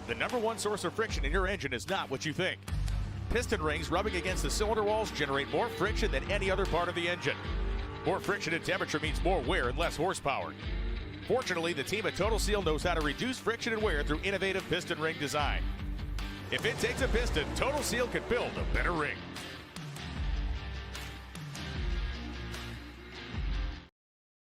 The #1 source of friction in your engine is not what you think. Piston rings rubbing against the cylinder walls generate more friction than any other part of the engine. More friction and temperature means more wear and less horsepower. Fortunately, the team at Total Seal knows how to reduce friction and wear through innovative piston ring design. If it takes a piston, Total Seal can build a better ring.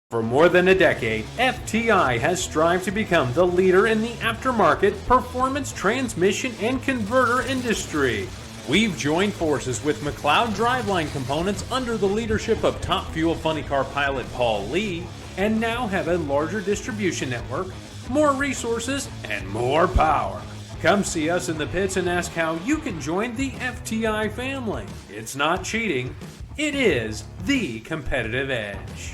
For more than a decade, FTI has strived to become the leader in the aftermarket performance transmission and converter industry. We've joined forces with McLeod Driveline Components under the leadership of Top Fuel Funny Car pilot Paul Lee, and now have a larger distribution network, more resources, and more power. Come see us in the pits and ask how you can join the FTI family. It's not cheating, it is the competitive edge.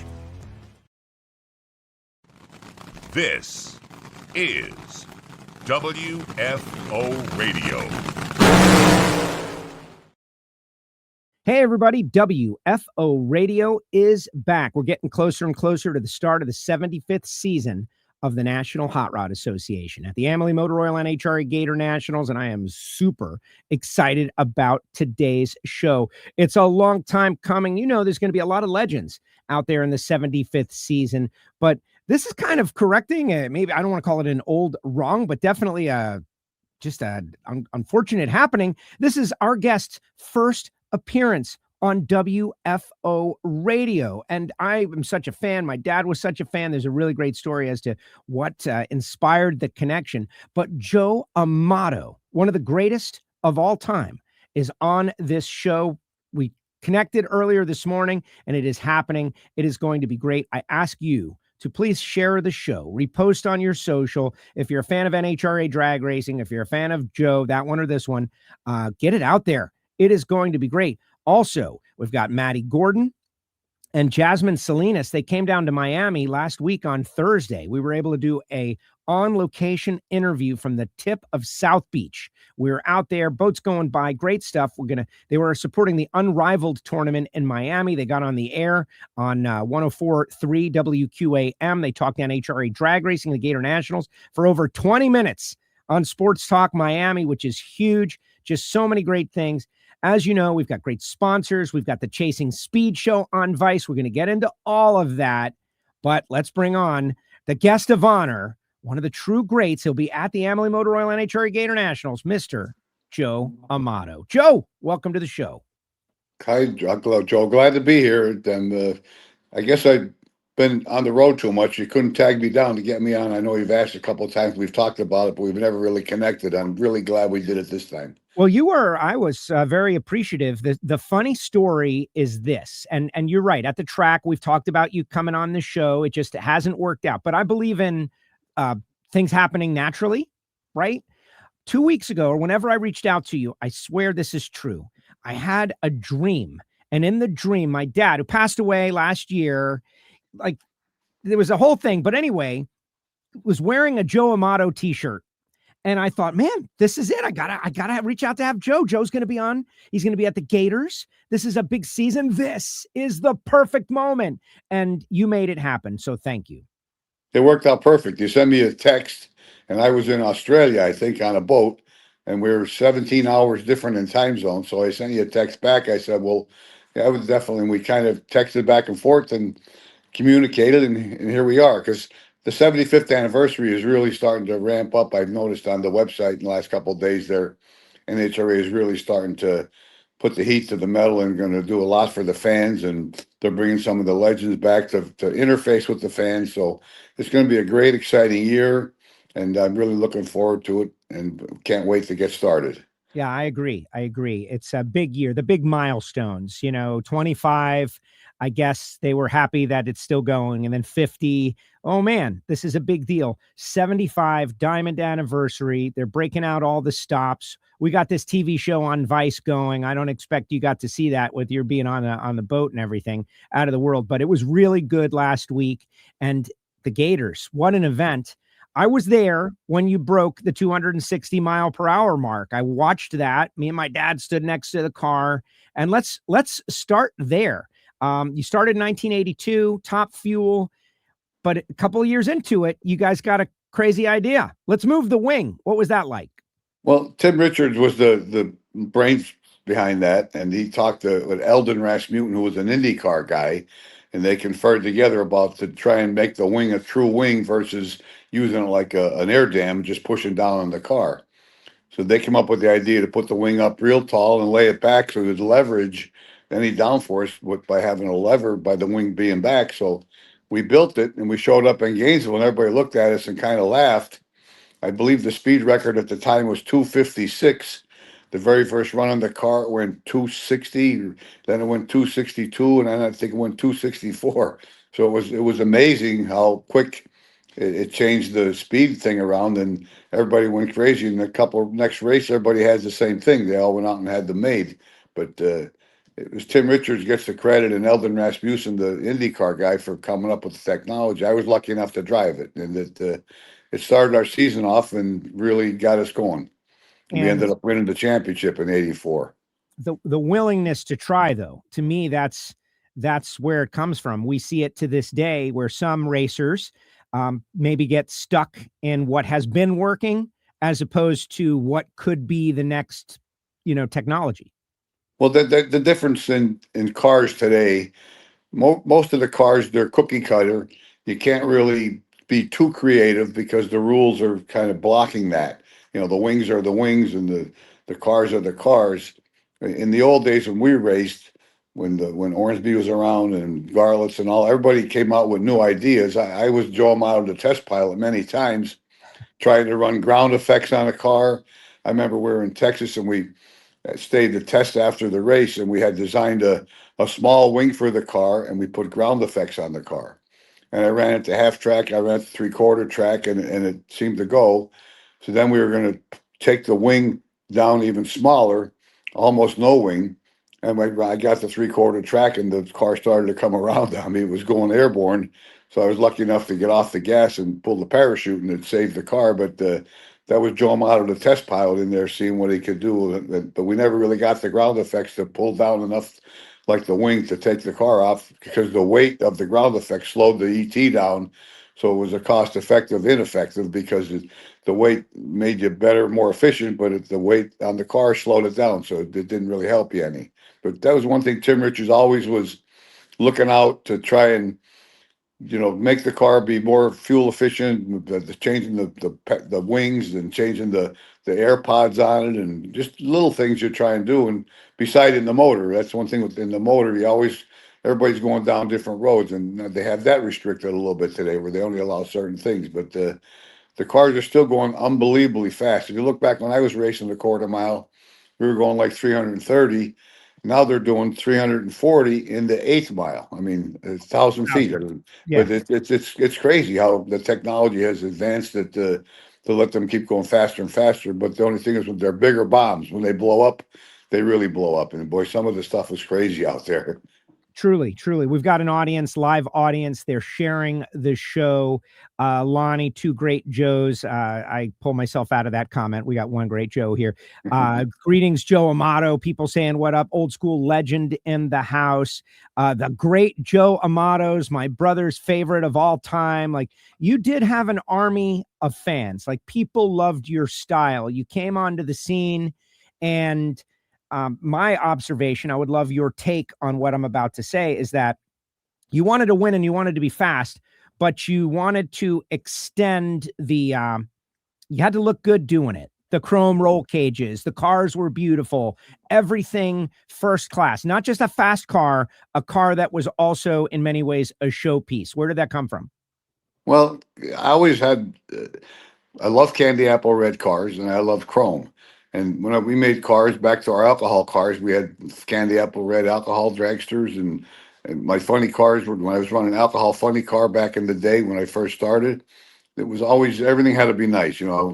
This is WFO Radio. Hey everybody, WFO Radio is back. We're getting closer and closer to the start of the 75th season of the National Hot Rod Association at the Amalie Oil NHRA Gatornationals, and I am super excited about today's show. It's a long time coming. You know, there's going to be a lot of legends out there in the 75th season, but this is kind of correcting, maybe I don't want to call it an old wrong, but definitely just an unfortunate happening. This is our guest's first appearance on WFO Radio, and I am such a fan. My dad was such a fan. There's a really great story as to what inspired the connection. But Joe Amato, one of the greatest of all time, is on this show. We connected earlier this morning, and it is happening. It is going to be great. I ask you to please share the show, repost on your social. If you're a fan of NHRA Drag Racing, if you're a fan of Joe, that one or this one, get it out there. It is going to be great. Also, we've got Maddie Gordon and Jasmine Salinas. They came down to Miami last week on Thursday. We were able to do a on-location interview from the tip of South Beach. We were out there, boats going by, great stuff. They were supporting the Unrivaled tournament in Miami. They got on the air on 104.3 WQAM. They talked NHRA Drag Racing, the Gatornationals, for over 20 minutes on Sports Talk Miami, which is huge. Just so many great things. As you know, we've got great sponsors. We've got the Chasing Speed show on Vice. We're going to get into all of that, but let's bring on the guest of honor, one of the true greats. He'll be at the Amalie Oil NHRA Gatornationals, Mr. Joe Amato. Joe, welcome to the show. Hi, Joe. Glad to be here. And I guess I've been on the road too much. You couldn't tag me down to get me on. I know you've asked a couple of times. We've talked about it, but we've never really connected. I'm really glad we did it this time. Well, I was very appreciative. The funny story is this, and you're right. At the track, we've talked about you coming on the show. It just hasn't worked out. But I believe in things happening naturally, right? 2 weeks ago, or whenever I reached out to you, I swear this is true. I had a dream. And in the dream, my dad, who passed away last year, like there was a whole thing. But anyway, was wearing a Joe Amato t-shirt. And I thought, man, this is it. I gotta reach out to have Joe. Joe's going to be on. He's going to be at the Gators. This is a big season. This is the perfect moment. And you made it happen. So thank you. It worked out perfect. You sent me a text, and I was in Australia, I think, on a boat, and we were 17 hours different in time zone. So I sent you a text back. I said, well, yeah, I was definitely, and we kind of texted back and forth and communicated, and here we are. Because the 75th anniversary is really starting to ramp up. I've noticed on the website in the last couple of days there, NHRA is really starting to put the heat to the metal and going to do a lot for the fans. And they're bringing some of the legends back to interface with the fans. So it's going to be a great, exciting year. And I'm really looking forward to it and can't wait to get started. Yeah, I agree. It's a big year, the big milestones, 25. I guess they were happy that it's still going. And then 50. Oh, man, this is a big deal. 75 diamond anniversary. They're breaking out all the stops. We got this TV show on Vice going. I don't expect you got to see that with your being on the boat and everything out of the world. But it was really good last week. And the Gators, what an event. I was there when you broke the 260 mile per hour mark. I watched that. Me and my dad stood next to the car. And let's start there. You started in 1982, Top Fuel, but a couple of years into it, you guys got a crazy idea. Let's move the wing. What was that like? Well, Tim Richards was the brains behind that, and he talked to with Eldon Rasmussen, who was an IndyCar guy, and they conferred together about to try and make the wing a true wing versus using it like an air dam, just pushing down on the car. So they came up with the idea to put the wing up real tall and lay it back so it would leverage any downforce by having a lever by the wing being back. So we built it and we showed up in Gainesville and everybody looked at us and kind of laughed. I believe the speed record at the time was 256. The very first run on the car it went 260, then it went 262, and then I think it went 264. So it was amazing how quick it changed the speed thing around, and everybody went crazy. And a couple next race, everybody has the same thing. They all went out and had them made. But it was Tim Richards gets the credit, and Eldon Rasmussen, the IndyCar guy, for coming up with the technology. I was lucky enough to drive it, and it started our season off and really got us going. And we ended up winning the championship in '84. The willingness to try, though, to me, that's where it comes from. We see it to this day where some racers maybe get stuck in what has been working as opposed to what could be the next, technology. Well, the difference in cars today, most of the cars, they're cookie cutter. You can't really be too creative because the rules are kind of blocking that. The wings are the wings and the cars are the cars. In the old days when we raced, when Ormsby was around and Garlitz and all, everybody came out with new ideas. I was Joe Amato, the test pilot, many times, trying to run ground effects on a car. I remember we were in Texas and we stayed to test after the race, and we had designed a small wing for the car, and we put ground effects on the car. And I ran it to half track, I ran it to 3/4 track, and it seemed to go. So then we were going to take the wing down even smaller, almost no wing. And I got the 3/4 track and the car started to come around on me. It was going airborne. So I was lucky enough to get off the gas and pull the parachute and it saved the car. But that was Joe Amato, the test pilot, in there seeing what he could do. But we never really got the ground effects to pull down enough like the wing to take the car off because the weight of the ground effects slowed the ET down. So it was a cost-effective, ineffective because the weight made you better, more efficient, but the weight on the car slowed it down. So it didn't really help you any. But that was one thing Tim Richards always was looking out to try and, make the car be more fuel efficient, changing the wings and changing the air pods on it and just little things you try and do. And beside in the motor, that's one thing in the motor, everybody's going down different roads, and they have that restricted a little bit today where they only allow certain things. But the cars are still going unbelievably fast. If you look back when I was racing the quarter mile, we were going like 330. Now they're doing 340 in the 8th mile. I mean, 1,000 feet. Yeah. But it's crazy how the technology has advanced it to let them keep going faster and faster. But the only thing is, when they're bigger bombs, when they blow up, they really blow up. And boy, some of the stuff is crazy out there. Truly, truly. We've got an audience, live audience. They're sharing the show. Lonnie, 2 great Joes. I pull myself out of that comment. We got 1 great Joe here. Greetings, Joe Amato. People saying what up. Old school legend in the house. The great Joe Amato's my brother's favorite of all time. Like, you did have an army of fans. Like, people loved your style. You came onto the scene, and my observation, I would love your take on what I'm about to say, is that you wanted to win and you wanted to be fast, but you wanted to extend you had to look good doing it. The chrome roll cages, the cars were beautiful, everything first class, not just a fast car, a car that was also in many ways a showpiece. Where did that come from? Well, I always I love candy apple red cars and I love chrome. And when we made cars, back to our alcohol cars, we had candy apple red alcohol dragsters. And my funny cars were, when I was running alcohol funny car back in the day when I first started, it was always, everything had to be nice. Do all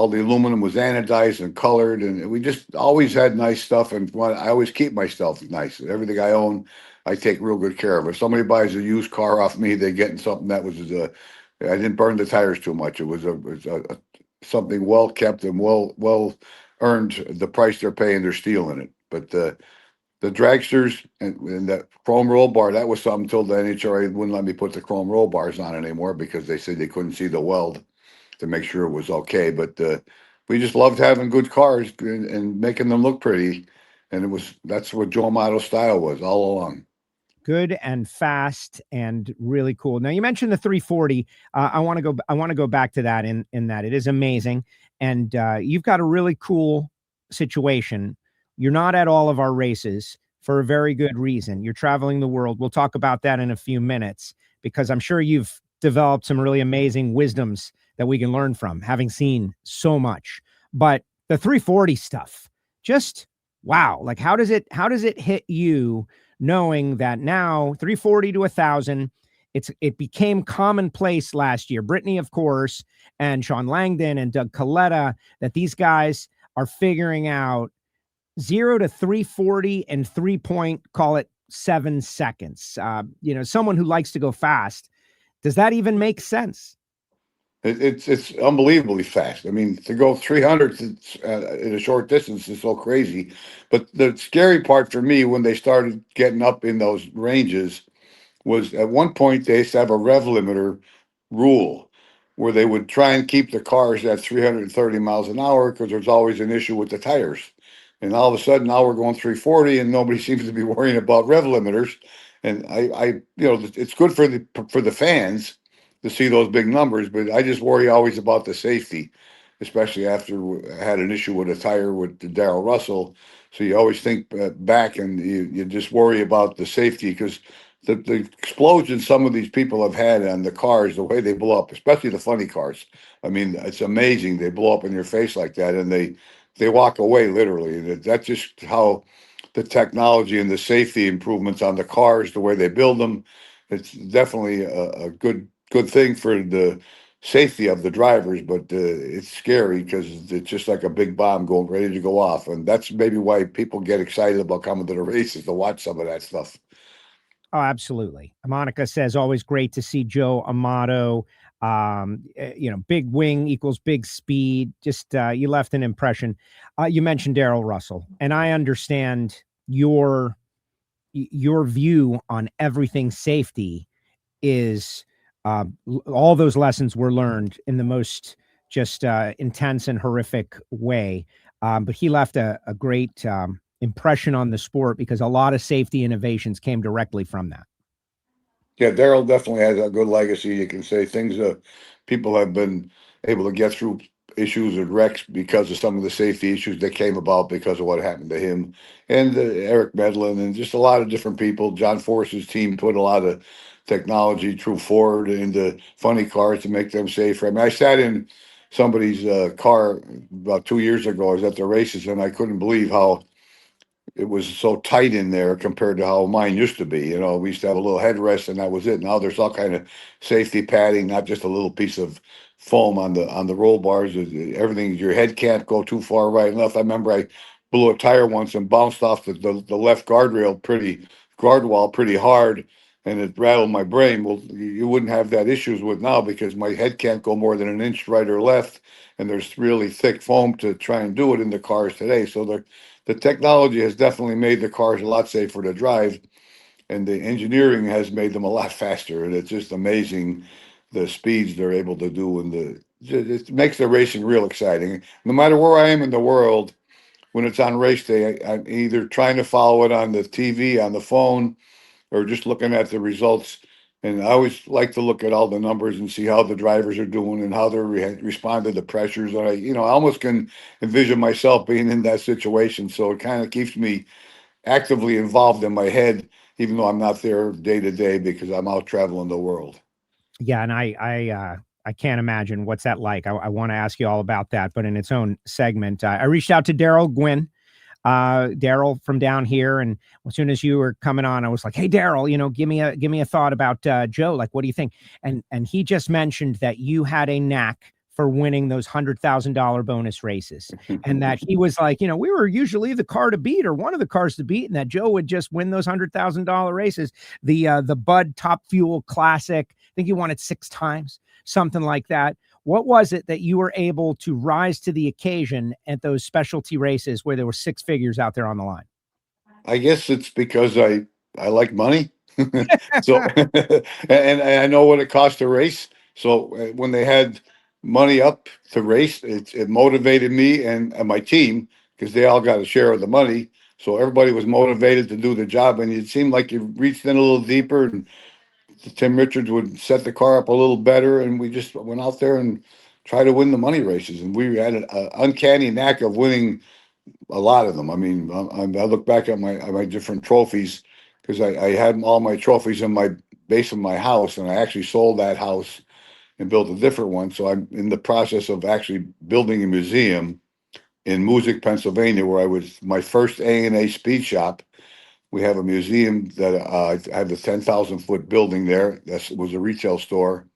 the aluminum was anodized and colored. And we just always had nice stuff. And I always keep my stuff nice. Everything I own, I take real good care of. If somebody buys a used car off me, they're getting something that was, I didn't burn the tires too much. It was something well kept and well earned the price they're paying. They're stealing it. But the dragsters and that chrome roll bar, that was something until the NHRA wouldn't let me put the chrome roll bars on anymore because they said they couldn't see the weld. to make sure it was okay. But we just loved having good cars and making them look pretty. And that's what Joe Amato's style was all along. Good and fast and really cool. Now you mentioned the 340. I want to go back to that in that it is amazing. And you've got a really cool situation. You're not at all of our races for a very good reason. You're traveling the world. We'll talk about that in a few minutes, because I'm sure you've developed some really amazing wisdoms that we can learn from, having seen so much. But the 340 stuff, just wow. Like, how does it hit you knowing that now 340 to 1,000, it became commonplace last year. Brittany, of course, and Sean Langdon and Doug Coletta, that these guys are figuring out 0 to 340 in 3.7 seconds. Someone who likes to go fast. Does that even make sense? It's unbelievably fast. I mean, to go 300 in a short distance is so crazy. But the scary part for me when they started getting up in those ranges was at one point they used to have a rev limiter rule where they would try and keep the cars at 330 miles an hour because there's always an issue with the tires. And all of a sudden now we're going 340 and nobody seems to be worrying about rev limiters. And it's good for the fans to see those big numbers, but I just worry always about the safety, especially after I had an issue with a tire with Darrell Russell. So you always think back and you just worry about the safety, because the explosions some of these people have had on the cars, the way they blow up, especially the funny cars. I mean, it's amazing. They blow up in your face like that, and they walk away literally. That's just how the technology and the safety improvements on the cars, the way they build them, it's definitely a good thing for the safety of the drivers, but it's scary because it's just like a big bomb going ready to go off. And that's maybe why people get excited about coming to the races, to watch some of that stuff. Oh, absolutely. Monica says, always great to see Joe Amato. Big wing equals big speed. Just you left an impression. You mentioned Darrell Russell, and I understand your view on everything safety is all those lessons were learned in the most just intense and horrific way. But he left a great impression on the sport, because a lot of safety innovations came directly from that. Yeah, Darrell definitely has a good legacy. You can say things people have been able to get through issues and wrecks because of some of the safety issues that came about because of what happened to him, and Eric Medlin, and just a lot of different people. John Force's team put a lot of technology through Ford into funny cars to make them safer. I mean, I sat in somebody's car about 2 years ago. I was at the races, and I couldn't believe how it was so tight in there compared to how mine used to be. We used to have a little headrest and that was it. Now there's all kind of safety padding, not just a little piece of foam on the roll bars. Everything, your head can't go too far right and left. I remember I blew a tire once and bounced off the left guardrail pretty hard, and it rattled my brain. Well, you wouldn't have that issues with now because my head can't go more than an inch right or left, and there's really thick foam to try and do it in the cars today. So the technology has definitely made the cars a lot safer to drive, and the engineering has made them a lot faster. And it's just amazing the speeds they're able to do, and it makes the racing real exciting. No matter where I am in the world, when it's on race day, I'm either trying to follow it on the TV, on the phone, or just looking at the results. And I always like to look at all the numbers and see how the drivers are doing and how they're responding to pressures. And I almost can envision myself being in that situation. So it kind of keeps me actively involved in my head, even though I'm not there day to day because I'm out traveling the world. Yeah, and I can't imagine what's that like. I want to ask you all about that, but in its own segment, I reached out to Daryl Gwynn. Daryl from down here, and as soon as you were coming on, I was like, "Hey, Daryl, give me a thought about Joe. Like, what do you think?" And he just mentioned that you had a knack for winning those $100,000 bonus races, and that he was like, we were usually the car to beat or one of the cars to beat, and that Joe would just win those $100,000 races. The Bud Top Fuel Classic, I think you won it 6 times, something like that. What was it that you were able to rise to the occasion at those specialty races where there were 6 figures out there on the line? I guess it's because I like money. So, and I know what it costs to race. So when they had money up to race. It motivated me and my team because they all got a share of the money. So everybody was motivated to do the job, and it seemed like you reached in a little deeper, and Tim Richards would set the car up a little better, and we just went out there and tried to win the money races. And we had an uncanny knack of winning a lot of them. I mean, I look back at my different trophies because I had all my trophies in my base of my house, and I actually sold that house and built a different one. So I'm in the process of actually building a museum in Music, Pennsylvania, where I was my first A&A speed shop. We have a museum that I have a 10,000-foot building there. That was a retail store.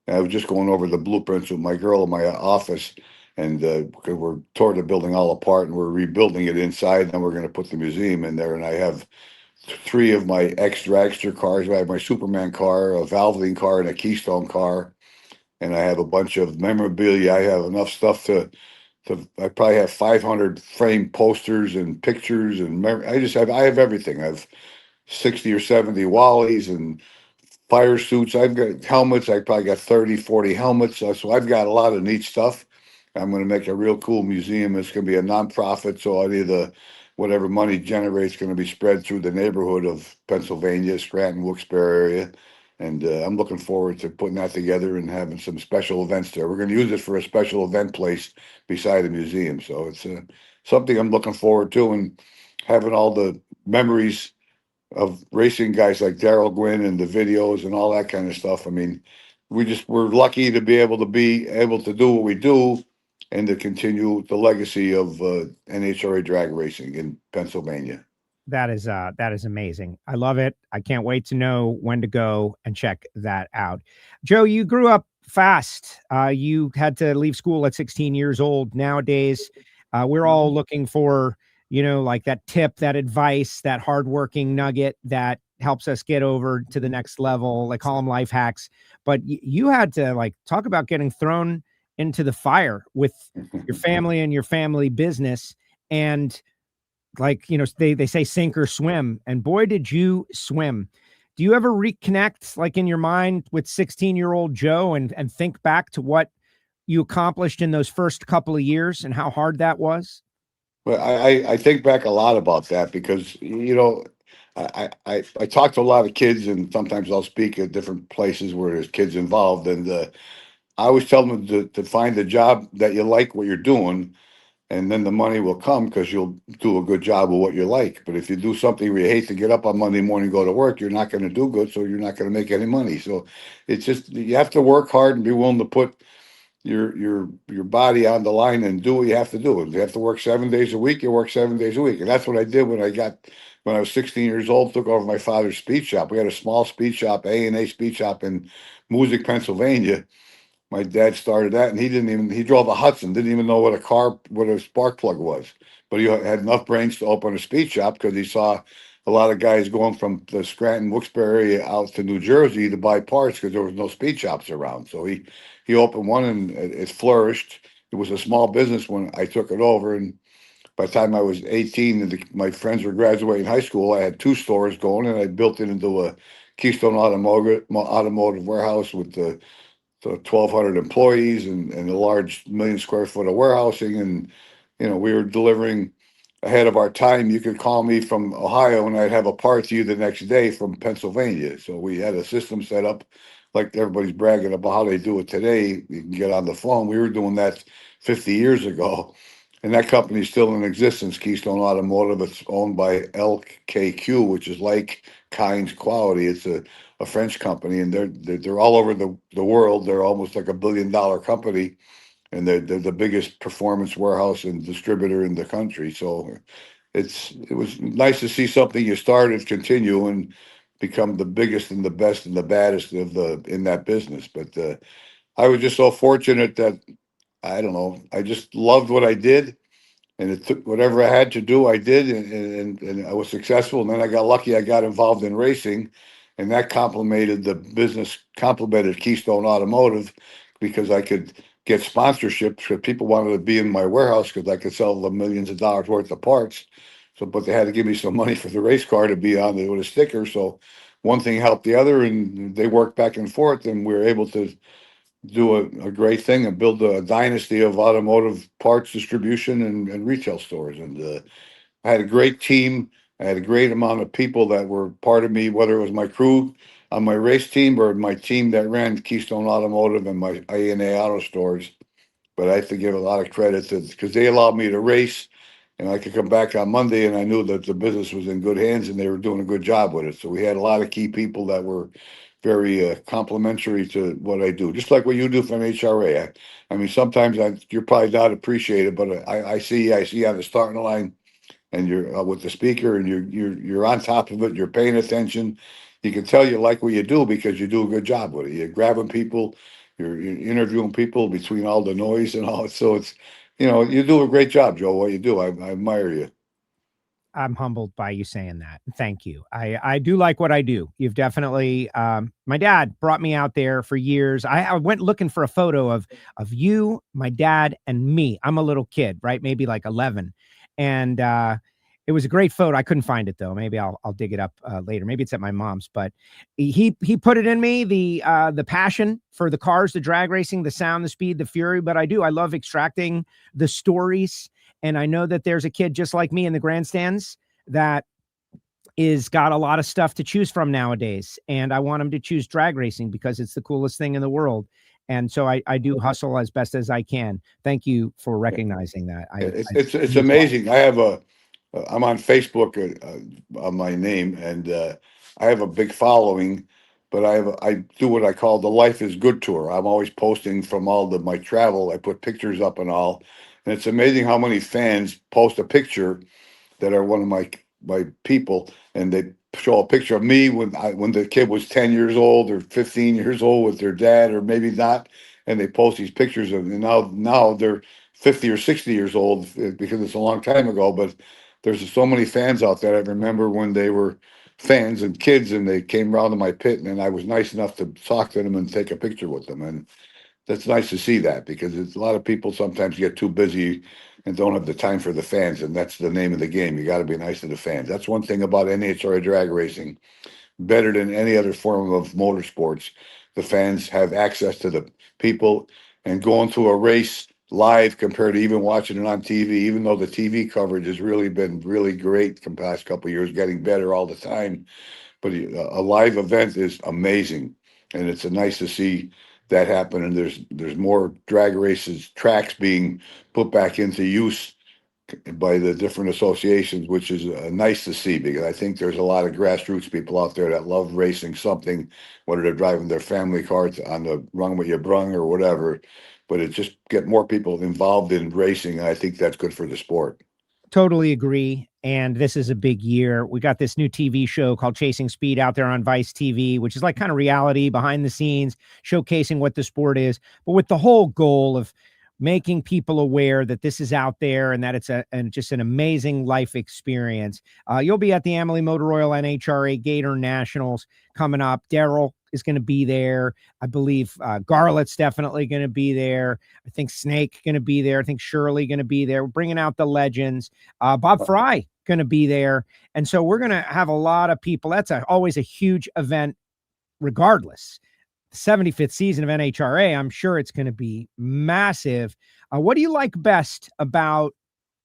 And I was just going over the blueprints with my girl in my office, and we're tore the building all apart, and we're rebuilding it inside. And we're going to put the museum in there. And I have 3 of my ex-dragster cars. I have my Superman car, a Valvoline car, and a Keystone car. And I have a bunch of memorabilia. I have enough stuff to I probably have 500 framed posters and pictures, and I have everything. I have 60 or 70 Wallies and fire suits. I've got helmets. I probably got 30, 40 helmets. So I've got a lot of neat stuff. I'm going to make a real cool museum. It's going to be a nonprofit. So any of the whatever money generates going to be spread through the neighborhood of Pennsylvania, Scranton, Wilkes-Barre area. And I'm looking forward to putting that together and having some special events there. We're going to use it for a special event place beside the museum. So it's something I'm looking forward to, and having all the memories of racing guys like Daryl Gwynn and the videos and all that kind of stuff. I mean, we're lucky to be able to do what we do and to continue the legacy of NHRA drag racing in Pennsylvania. That is amazing. I love it. I can't wait to know when to go and check that out. Joe, you grew up fast. You had to leave school at 16 years old. Nowadays, we're all looking for, like that tip, that advice, that hardworking nugget that helps us get over to the next level. They call them life hacks. But you had to talk about getting thrown into the fire with your family and your family business. And they say sink or swim, and boy, did you swim. Do you ever reconnect in your mind with 16-year-old Joe and think back to what you accomplished in those first couple of years and how hard that was? Well, I think back a lot about that because, I talk to a lot of kids, and sometimes I'll speak at different places where there's kids involved. And I always tell them to find a job that you like what you're doing, and then the money will come because you'll do a good job of what you like. But if you do something where you hate to get up on Monday morning and go to work, you're not going to do good, so you're not going to make any money. So it's just, you have to work hard and be willing to put your body on the line and do what you have to do. If you have to work 7 days a week, you work 7 days a week. And that's what I did when I was 16 years old, took over my father's speed shop. We had a small speed shop, A&A speed shop in Music, Pennsylvania. My dad started that, and he drove a Hudson, didn't even know what a spark plug was. But he had enough brains to open a speed shop because he saw a lot of guys going from the Scranton, Wilkes-Barre area out to New Jersey to buy parts because there was no speed shops around. So he opened one, and it flourished. It was a small business when I took it over, and by the time I was 18 and my friends were graduating high school, I had 2 stores going, and I built it into a Keystone automotive warehouse with the 1,200 employees and a large 1 million square foot of warehousing. And, we were delivering ahead of our time. You could call me from Ohio and I'd have a part to you the next day from Pennsylvania. So we had a system set up like everybody's bragging about how they do it today. You can get on the phone. We were doing that 50 years ago. And that company is still in existence, Keystone Automotive. It's owned by LKQ, which is like Kynes Quality. It's a French company, and they're all over the world. They're almost like $1 billion company, and they're the biggest performance warehouse and distributor in the country. So it was nice to see something you started continue and become the biggest and the best and the baddest in that business. But I was just so fortunate that, I don't know, I just loved what I did, and it took whatever I had to do, I did, and I was successful. And then I got lucky, I got involved in racing, and that complemented Keystone Automotive, because I could get sponsorships because people wanted to be in my warehouse because I could sell them millions of dollars worth of parts. So, but they had to give me some money for the race car to be on it with a sticker. So one thing helped the other, and they worked back and forth, and we were able to do a great thing and build a dynasty of automotive parts distribution and retail stores. And I had a great team. I had a great amount of people that were part of me, whether it was my crew on my race team or my team that ran Keystone Automotive and my A&A Auto stores. But I have to give a lot of credit to, because they allowed me to race, and I could come back on Monday and I knew that the business was in good hands and they were doing a good job with it. So we had a lot of key people that were very complimentary to what I do, just like what you do from NHRA. I mean, sometimes you're probably not appreciated, but I see you on the starting line, and you're with the speaker, and you're on top of it. You're paying attention. You can tell you like what you do because you do a good job with it. You're grabbing people, you're interviewing people between all the noise and all. So it's, you do a great job, Joe. What you do, I admire you. I'm humbled by you saying that. Thank you. I do like what I do. You've definitely, my dad brought me out there for years. I went looking for a photo of you, my dad, and me. I'm a little kid, right? Maybe like 11. And it was a great photo. I couldn't find it though. Maybe I'll dig it up later. Maybe it's at my mom's, but he put it in me, the passion for the cars, the drag racing, the sound, the speed, the fury. But I love extracting the stories. And I know that there's a kid just like me in the grandstands that is got a lot of stuff to choose from nowadays. And I want him to choose drag racing because it's the coolest thing in the world. And so I do hustle as best as I can. Thank you for recognizing that. It's amazing. I'm on Facebook on my name, and I have a big following, but I do what I call the Life is Good tour. I'm always posting from my travel. I put pictures up and all. And it's amazing how many fans post a picture that are one of my people, and they show a picture of me when the kid was 10 years old or 15 years old with their dad, or maybe not, and they post these pictures of, and now they're 50 or 60 years old because it's a long time ago. But there's so many fans out there. I remember when they were fans and kids, and they came around to my pit, and I was nice enough to talk to them and take a picture with them. And that's nice to see that, because it's a lot of people sometimes get too busy and don't have the time for the fans, and that's the name of the game. You got to be nice to the fans. That's one thing about NHRA drag racing, better than any other form of motorsports. The fans have access to the people, and going to a race live compared to even watching it on TV, even though the TV coverage has really been really great the past couple of years, getting better all the time. But a live event is amazing, and it's nice to see that happen. And there's more drag races, tracks being put back into use by the different associations, which is nice to see, because I think there's a lot of grassroots people out there that love racing something, whether they're driving their family cars on the Run With Your Brung or whatever. But it just get more people involved in racing, and I think that's good for the sport. Totally agree. And this is a big year. We got this new TV show called Chasing Speed out there on VICETV, which is like kind of reality behind the scenes, showcasing what the sport is, but with the whole goal of making people aware that this is out there and that it's just an amazing life experience. You'll be at the Amalie Oil NHRA Gatornationals coming up. Daryl is going to be there. I believe Garlett's definitely going to be there. I think Snake going to be there. I think Shirley going to be there. We're bringing out the legends. Bob Fry going to be there. And so we're going to have a lot of people. That's always a huge event regardless. The 75th season of NHRA, I'm sure it's going to be massive. What do you like best about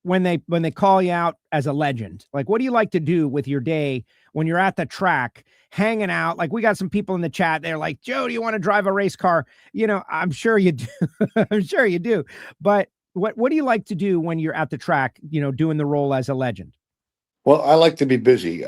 when they call you out as a legend? Like, what do you like to do with your day when you're at the track hanging out? Like, we got some people in the chat. They're like, Joe, do you want to drive a race car? I'm sure you do. I'm sure you do. But what do you like to do when you're at the track, doing the role as a legend? Well, I like to be busy.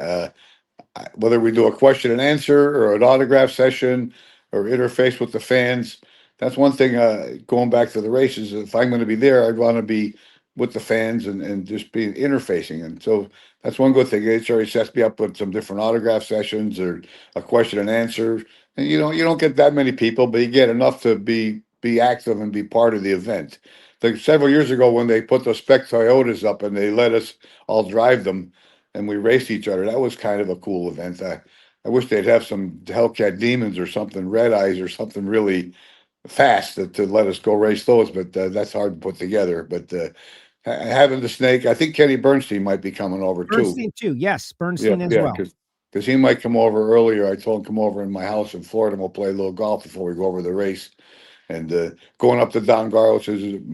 Whether we do a question and answer or an autograph session or interface with the fans, that's one thing. Going back to the races, if I'm going to be there, I'd want to be with the fans and just be interfacing. And so that's one good thing. NHRA sets me up with some different autograph sessions or a question and answer. And you don't get that many people, but you get enough to be active and be part of the event. Like several years ago when they put those spec Toyotas up and they let us all drive them and we raced each other, that was kind of a cool event. I wish they'd have some Hellcat Demons or something, Red Eyes or something really fast to let us go race those, but that's hard to put together. But having the Snake, I think Kenny Bernstein might be coming over Bernstein too. Yes, Bernstein as well. Because he might come over earlier. I told him come over in my house in Florida and we'll play a little golf before we go over the race. And going up to Don Garlis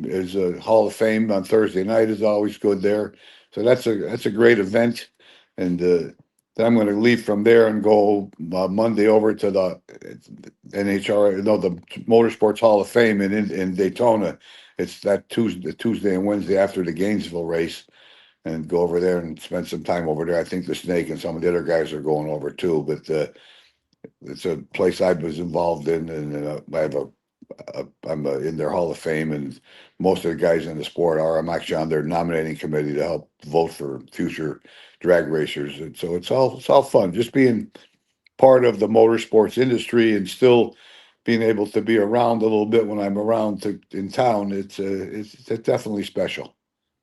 is a Hall of Fame on Thursday night is always good there. So that's a great event. And then I'm going to leave from there and go Monday over to the NHRA, no, the Motorsports Hall of Fame in Daytona. It's that Tuesday and Wednesday after the Gainesville race, and go over there and spend some time over there. I think the Snake and some of the other guys are going over too, but it's a place I was involved in, and I'm in their Hall of Fame, and most of the guys in the sport are. I'm actually on their nominating committee to help vote for future drag racers, and so it's all fun. Just being part of the motorsports industry and still being able to be around a little bit when I'm around in town. It's definitely special.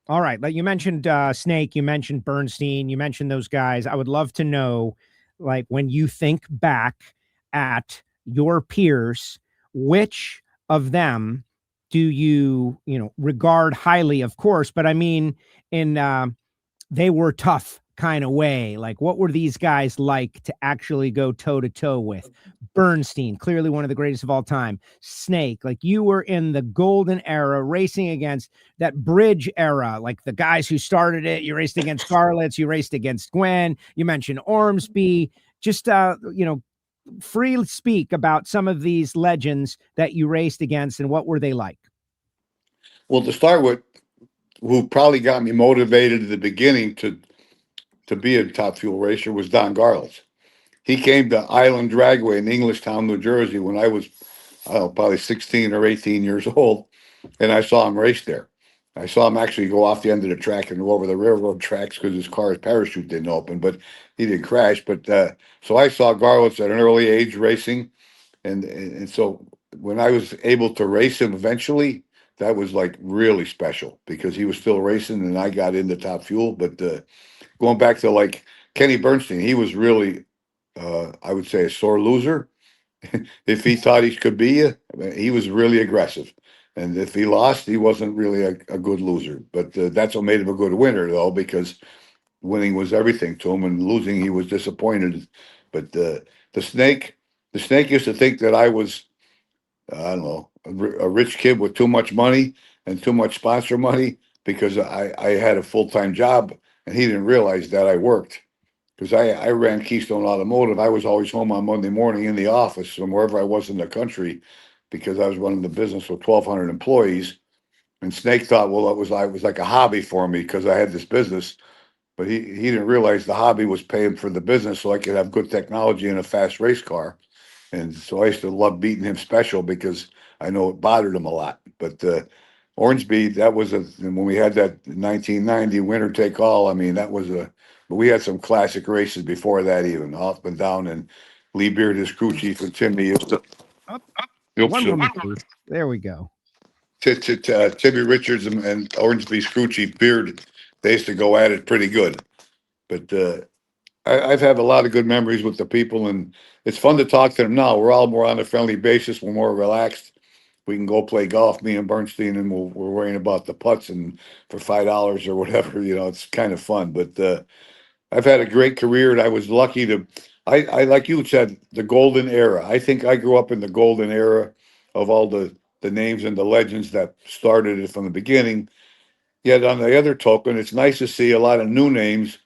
All right, like you mentioned Snake, you mentioned Bernstein, you mentioned those guys. I would love to know, like, when you think back at your peers, which of them do you regard highly, of course, but I mean in they were tough kind of way. Like, what were these guys like to actually go toe to toe with? Bernstein, clearly one of the greatest of all time. Snake, like, you were in the golden era racing against that bridge era, like the guys who started it. You raced against Scarlets, you raced against Gwen, you mentioned Ormsby. Just free speak about some of these legends that you raced against, and what were they like? Well, to start with, who probably got me motivated at the beginning to be a top fuel racer was Don Garlis. He came to Island Dragway in Englishtown, New Jersey when I was, probably 16 or 18 years old, and I saw him race there. I saw him actually go off the end of the track and go over the railroad tracks because his car's parachute didn't open, but he didn't crash. But so I saw Garlis at an early age racing, and so when I was able to race him eventually, that was like really special because he was still racing and I got into top fuel. But going back to like Kenny Bernstein, he was really, I would say, a sore loser. If he thought he could be you, he was really aggressive. And if he lost, he wasn't really a good loser. But that's what made him a good winner, though, because winning was everything to him, and losing, he was disappointed. But the Snake used to think that I was, I don't know, a rich kid with too much money and too much sponsor money because I had a full-time job, and he didn't realize that I worked. Because I ran Keystone Automotive. I was always home on Monday morning in the office from wherever I was in the country because I was running the business with 1,200 employees. And Snake thought, well, it was like a hobby for me because I had this business. But he didn't realize the hobby was paying for the business so I could have good technology and a fast race car. And so I used to love beating him special because I know it bothered him a lot. But Ormsby, that was when we had that 1990 winner take all. I mean, that was but we had some classic races before that, even up and down. And Lee Beard, his crew chief, and Timmy used to. There we go. Timmy Richards and Ormsby's crew chief Beard, they used to go at it pretty good. But I've had a lot of good memories with the people, and it's fun to talk to them now. We're all more on a friendly basis. We're more relaxed. We can go play golf, me and Bernstein, and we're worrying about the putts and for $5 or whatever. It's kind of fun. But I've had a great career, and I was lucky to. I like you said, the golden era. I think I grew up in the golden era of all the names and the legends that started it from the beginning. Yet on the other token, it's nice to see a lot of new names.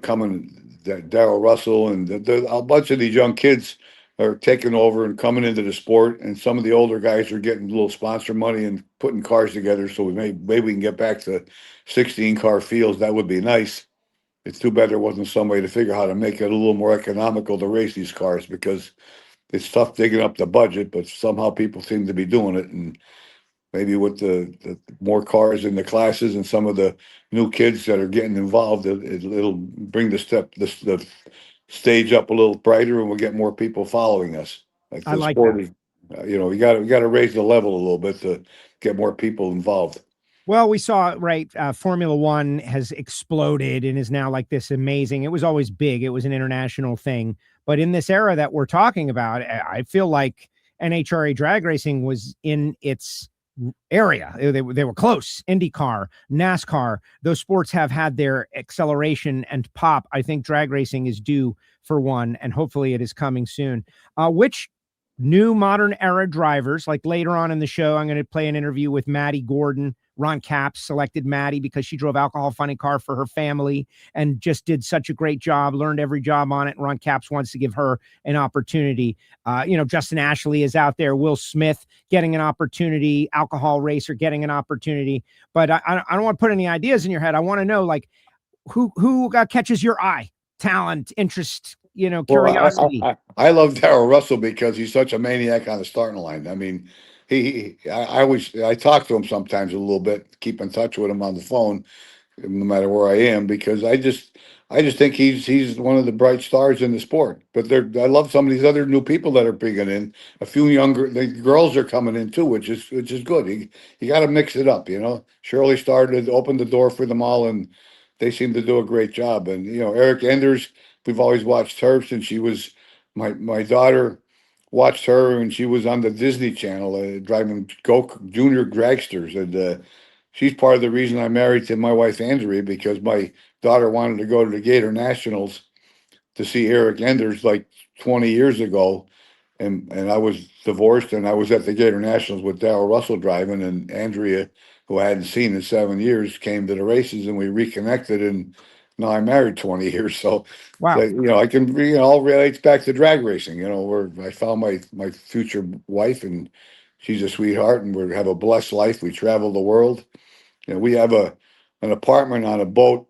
Coming, Darrell Russell and a bunch of these young kids are taking over and coming into the sport, and some of the older guys are getting a little sponsor money and putting cars together. So maybe we can get back to 16-car fields. That would be nice. It's too bad there wasn't some way to figure out how to make it a little more economical to race these cars because it's tough digging up the budget, but somehow people seem to be doing it. And maybe with the more cars in the classes and some of the new kids that are getting involved, it'll bring the stage up a little brighter, and we'll get more people following us. I like that. We got to raise the level a little bit to get more people involved. Well, we saw, right, Formula One has exploded and is now like this amazing. It was always big. It was an international thing. But in this era that we're talking about, I feel like NHRA drag racing was in its area. They were close. IndyCar, NASCAR, those sports have had their acceleration and pop. I think drag racing is due for one, and hopefully it is coming soon. Which new modern era drivers. Like later on in the show, I'm going to play an interview with Maddie Gordon. Ron Capps selected Maddie because she drove alcohol funding car for her family and just did such a great job, learned every job on it. Ron Capps wants to give her an opportunity. Justin Ashley is out there. Will Smith getting an opportunity. Alcohol racer getting an opportunity. But I don't want to put any ideas in your head. I want to know, like, who catches your eye? Talent, interest, curiosity. I love Darrell Russell because he's such a maniac on the starting line. I mean, I talk to him sometimes a little bit, keep in touch with him on the phone, no matter where I am, because I just think he's one of the bright stars in the sport. But I love some of these other new people that are bringing in. A few younger the girls are coming in too, which is good. You got to mix it up, Shirley opened the door for them all, and they seem to do a great job. And Eric Enders, we've always watched her since she was my daughter. Watched her when she was on the Disney Channel driving junior dragsters, and she's part of the reason I married to my wife Andrea, because my daughter wanted to go to the Gatornationals to see Eric Enders like 20 years ago, and I was divorced, and I was at the Gatornationals with Darrell Russell driving, and Andrea, who I hadn't seen in 7 years, came to the races, and we reconnected, and now I'm married 20 years. So, Wow. I can, all relates back to drag racing, where I found my future wife, and she's a sweetheart, and we have a blessed life. We travel the world. We have an apartment on a boat.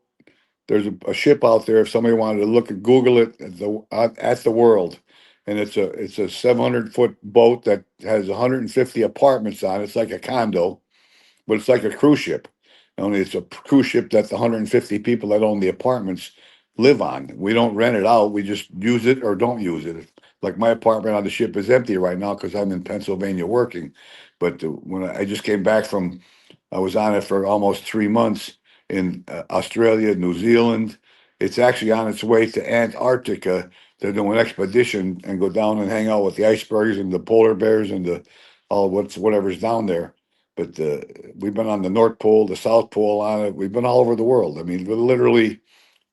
There's a ship out there. If somebody wanted to Google it at the world, and it's a 700-foot boat that has 150 apartments on it. It's like a condo, but it's like a cruise ship. Only it's a cruise ship that the 150 people that own the apartments live on. We don't rent it out. We just use it or don't use it. Like my apartment on the ship is empty right now because I'm in Pennsylvania working. But when I just came back I was on it for almost 3 months in Australia, New Zealand. It's actually on its way to Antarctica to do an expedition and go down and hang out with the icebergs and the polar bears and whatever's down there. But we've been on the North Pole, the South Pole on it. We've been all over the world. I mean,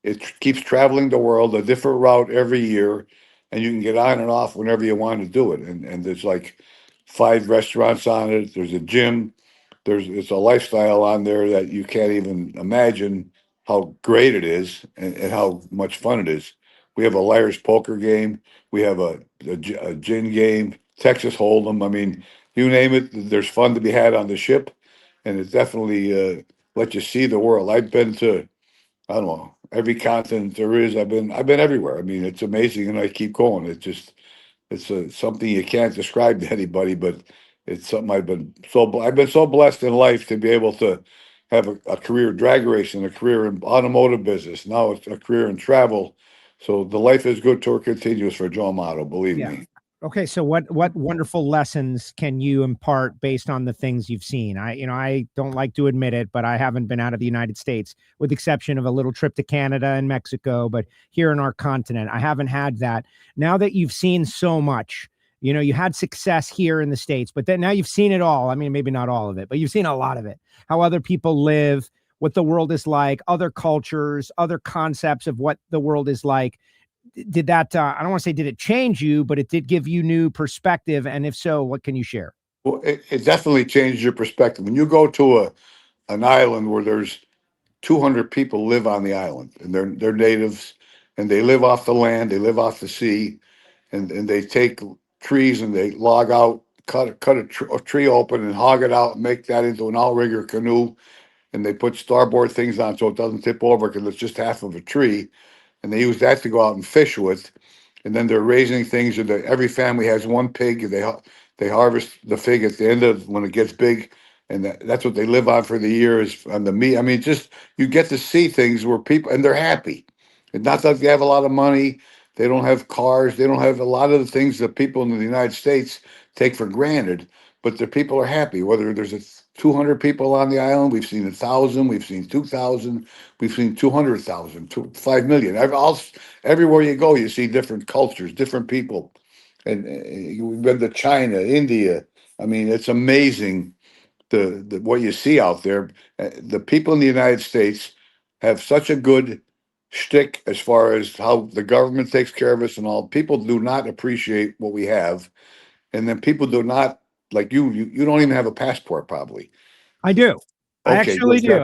it keeps traveling the world, a different route every year, and you can get on and off whenever you want to do it. And there's like 5 restaurants on it. There's a gym. It's a lifestyle on there that you can't even imagine how great it is and how much fun it is. We have a liar's poker game. We have a gin game, Texas Hold'em. I mean, you name it, there's fun to be had on the ship, and it definitely lets you see the world. I've been to, I don't know, every continent there is. I've been everywhere. I mean, it's amazing, and I keep going. It's something you can't describe to anybody, but it's something I've been so blessed in life to be able to have a career drag racing, a career in automotive business. Now it's a career in travel. So the Life is Good tour continues for Joe Amato, believe me. Okay, so what wonderful lessons can you impart based on the things you've seen? I don't like to admit it, but I haven't been out of the United States, with the exception of a little trip to Canada and Mexico. But here in our continent, I haven't had that. Now that you've seen so much, you had success here in the States, but then now you've seen it all. I mean, maybe not all of it, but you've seen a lot of it. How other people live, what the world is like, other cultures, other concepts of what the world is like. Did that, I don't want to say did it change you, but it did give you new perspective. And if so, what can you share? Well, it definitely changes your perspective. When you go to an island where there's 200 people live on the island, and they're natives, and they live off the land, they live off the sea, and they take trees and they log out, cut a tree open and hog it out and make that into an outrigger canoe, and they put starboard things on so it doesn't tip over because it's just half of a tree, and they use that to go out and fish with. And then they're raising things. Every family has one pig. They harvest the pig at the end of when it gets big, and that's what they live on for the year is on the meat. I mean, just you get to see things where people and they're happy. It's not that they have a lot of money. They don't have cars. They don't have a lot of the things that people in the United States take for granted. But the people are happy. Whether there's 200 people on the island, we've seen 1,000, we've seen 2,000, we've seen 200,000, 5 million. Everywhere you go, you see different cultures, different people. And we've been to China, India. I mean, it's amazing the what you see out there. The people in the United States have such a good shtick as far as how the government takes care of us and all. People do not appreciate what we have. and then people do not like you don't even have a passport probably. I do. I Okay, actually good. do.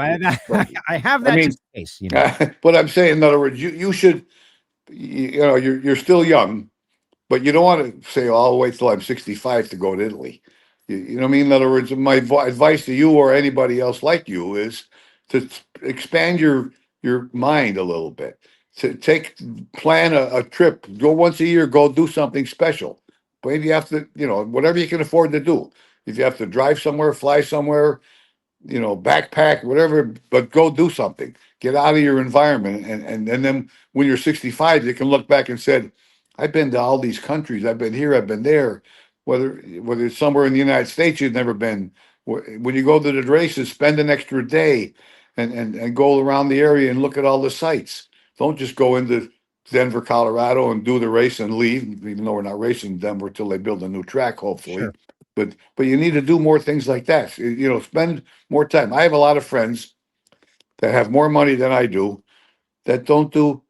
I have that I mean, just in case, you know. but I'm saying, in other words, you should, you know, you're still young, but you don't want to say, oh, I'll wait till I'm 65 to go to Italy. You know what I mean? In other words, my advice to you or anybody else like you is to expand your mind a little bit. To plan a trip, go once a year, go do something special. Maybe you have to, you know, whatever you can afford to do. If you have to drive somewhere, fly somewhere, you know, backpack, whatever, but go do something. Get out of your environment. And then when you're 65, you can look back and said, I've been to all these countries. I've been here, I've been there. Whether it's somewhere in the United States you've never been. When you go to the races, spend an extra day and go around the area and look at all the sites. Don't just go into Denver, Colorado and do the race and leave, even though we're not racing in Denver till they build a new track, hopefully. Sure. But you need to do more things like that. You know, spend more time. I have a lot of friends that have more money than I do that don't do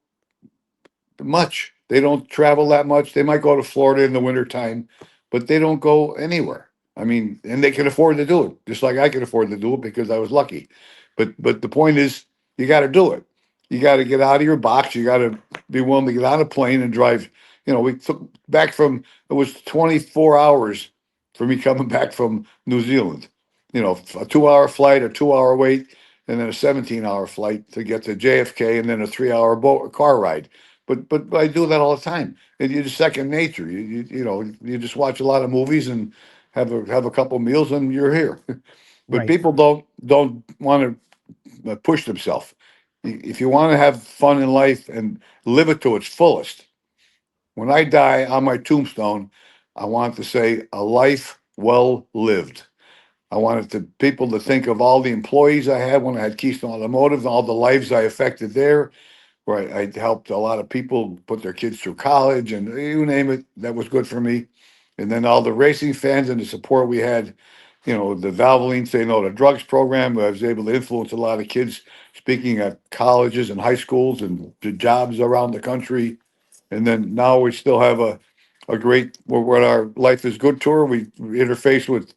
much. They don't travel that much. They might go to Florida in the wintertime, but they don't go anywhere. I mean, and they can afford to do it, just like I can afford to do it because I was lucky. But the point is, you got to do it. You got to get out of your box. You got to be willing to get on a plane and drive. You know, we took back from, it was 24 hours for me coming back from New Zealand. You know, a 2-hour flight, a 2-hour wait, and then a 17-hour flight to get to JFK, and then a 3-hour car ride. But I do that all the time. It's just second nature. You know, you just watch a lot of movies and have a couple meals and you're here. But Right. people don't want to push themselves. If you want to have fun in life and live it to its fullest, when I die on my tombstone, I want to say a life well lived. I wanted people to think of all the employees I had when I had Keystone Automotive, and all the lives I affected there, where I helped a lot of people put their kids through college and you name it. That was good for me. And then all the racing fans and the support we had, you know, the Valvoline Say No to Drugs program. I was able to influence a lot of kids speaking at colleges and high schools and to jobs around the country. And then now we still have a great, when our Life is Good tour, we interface with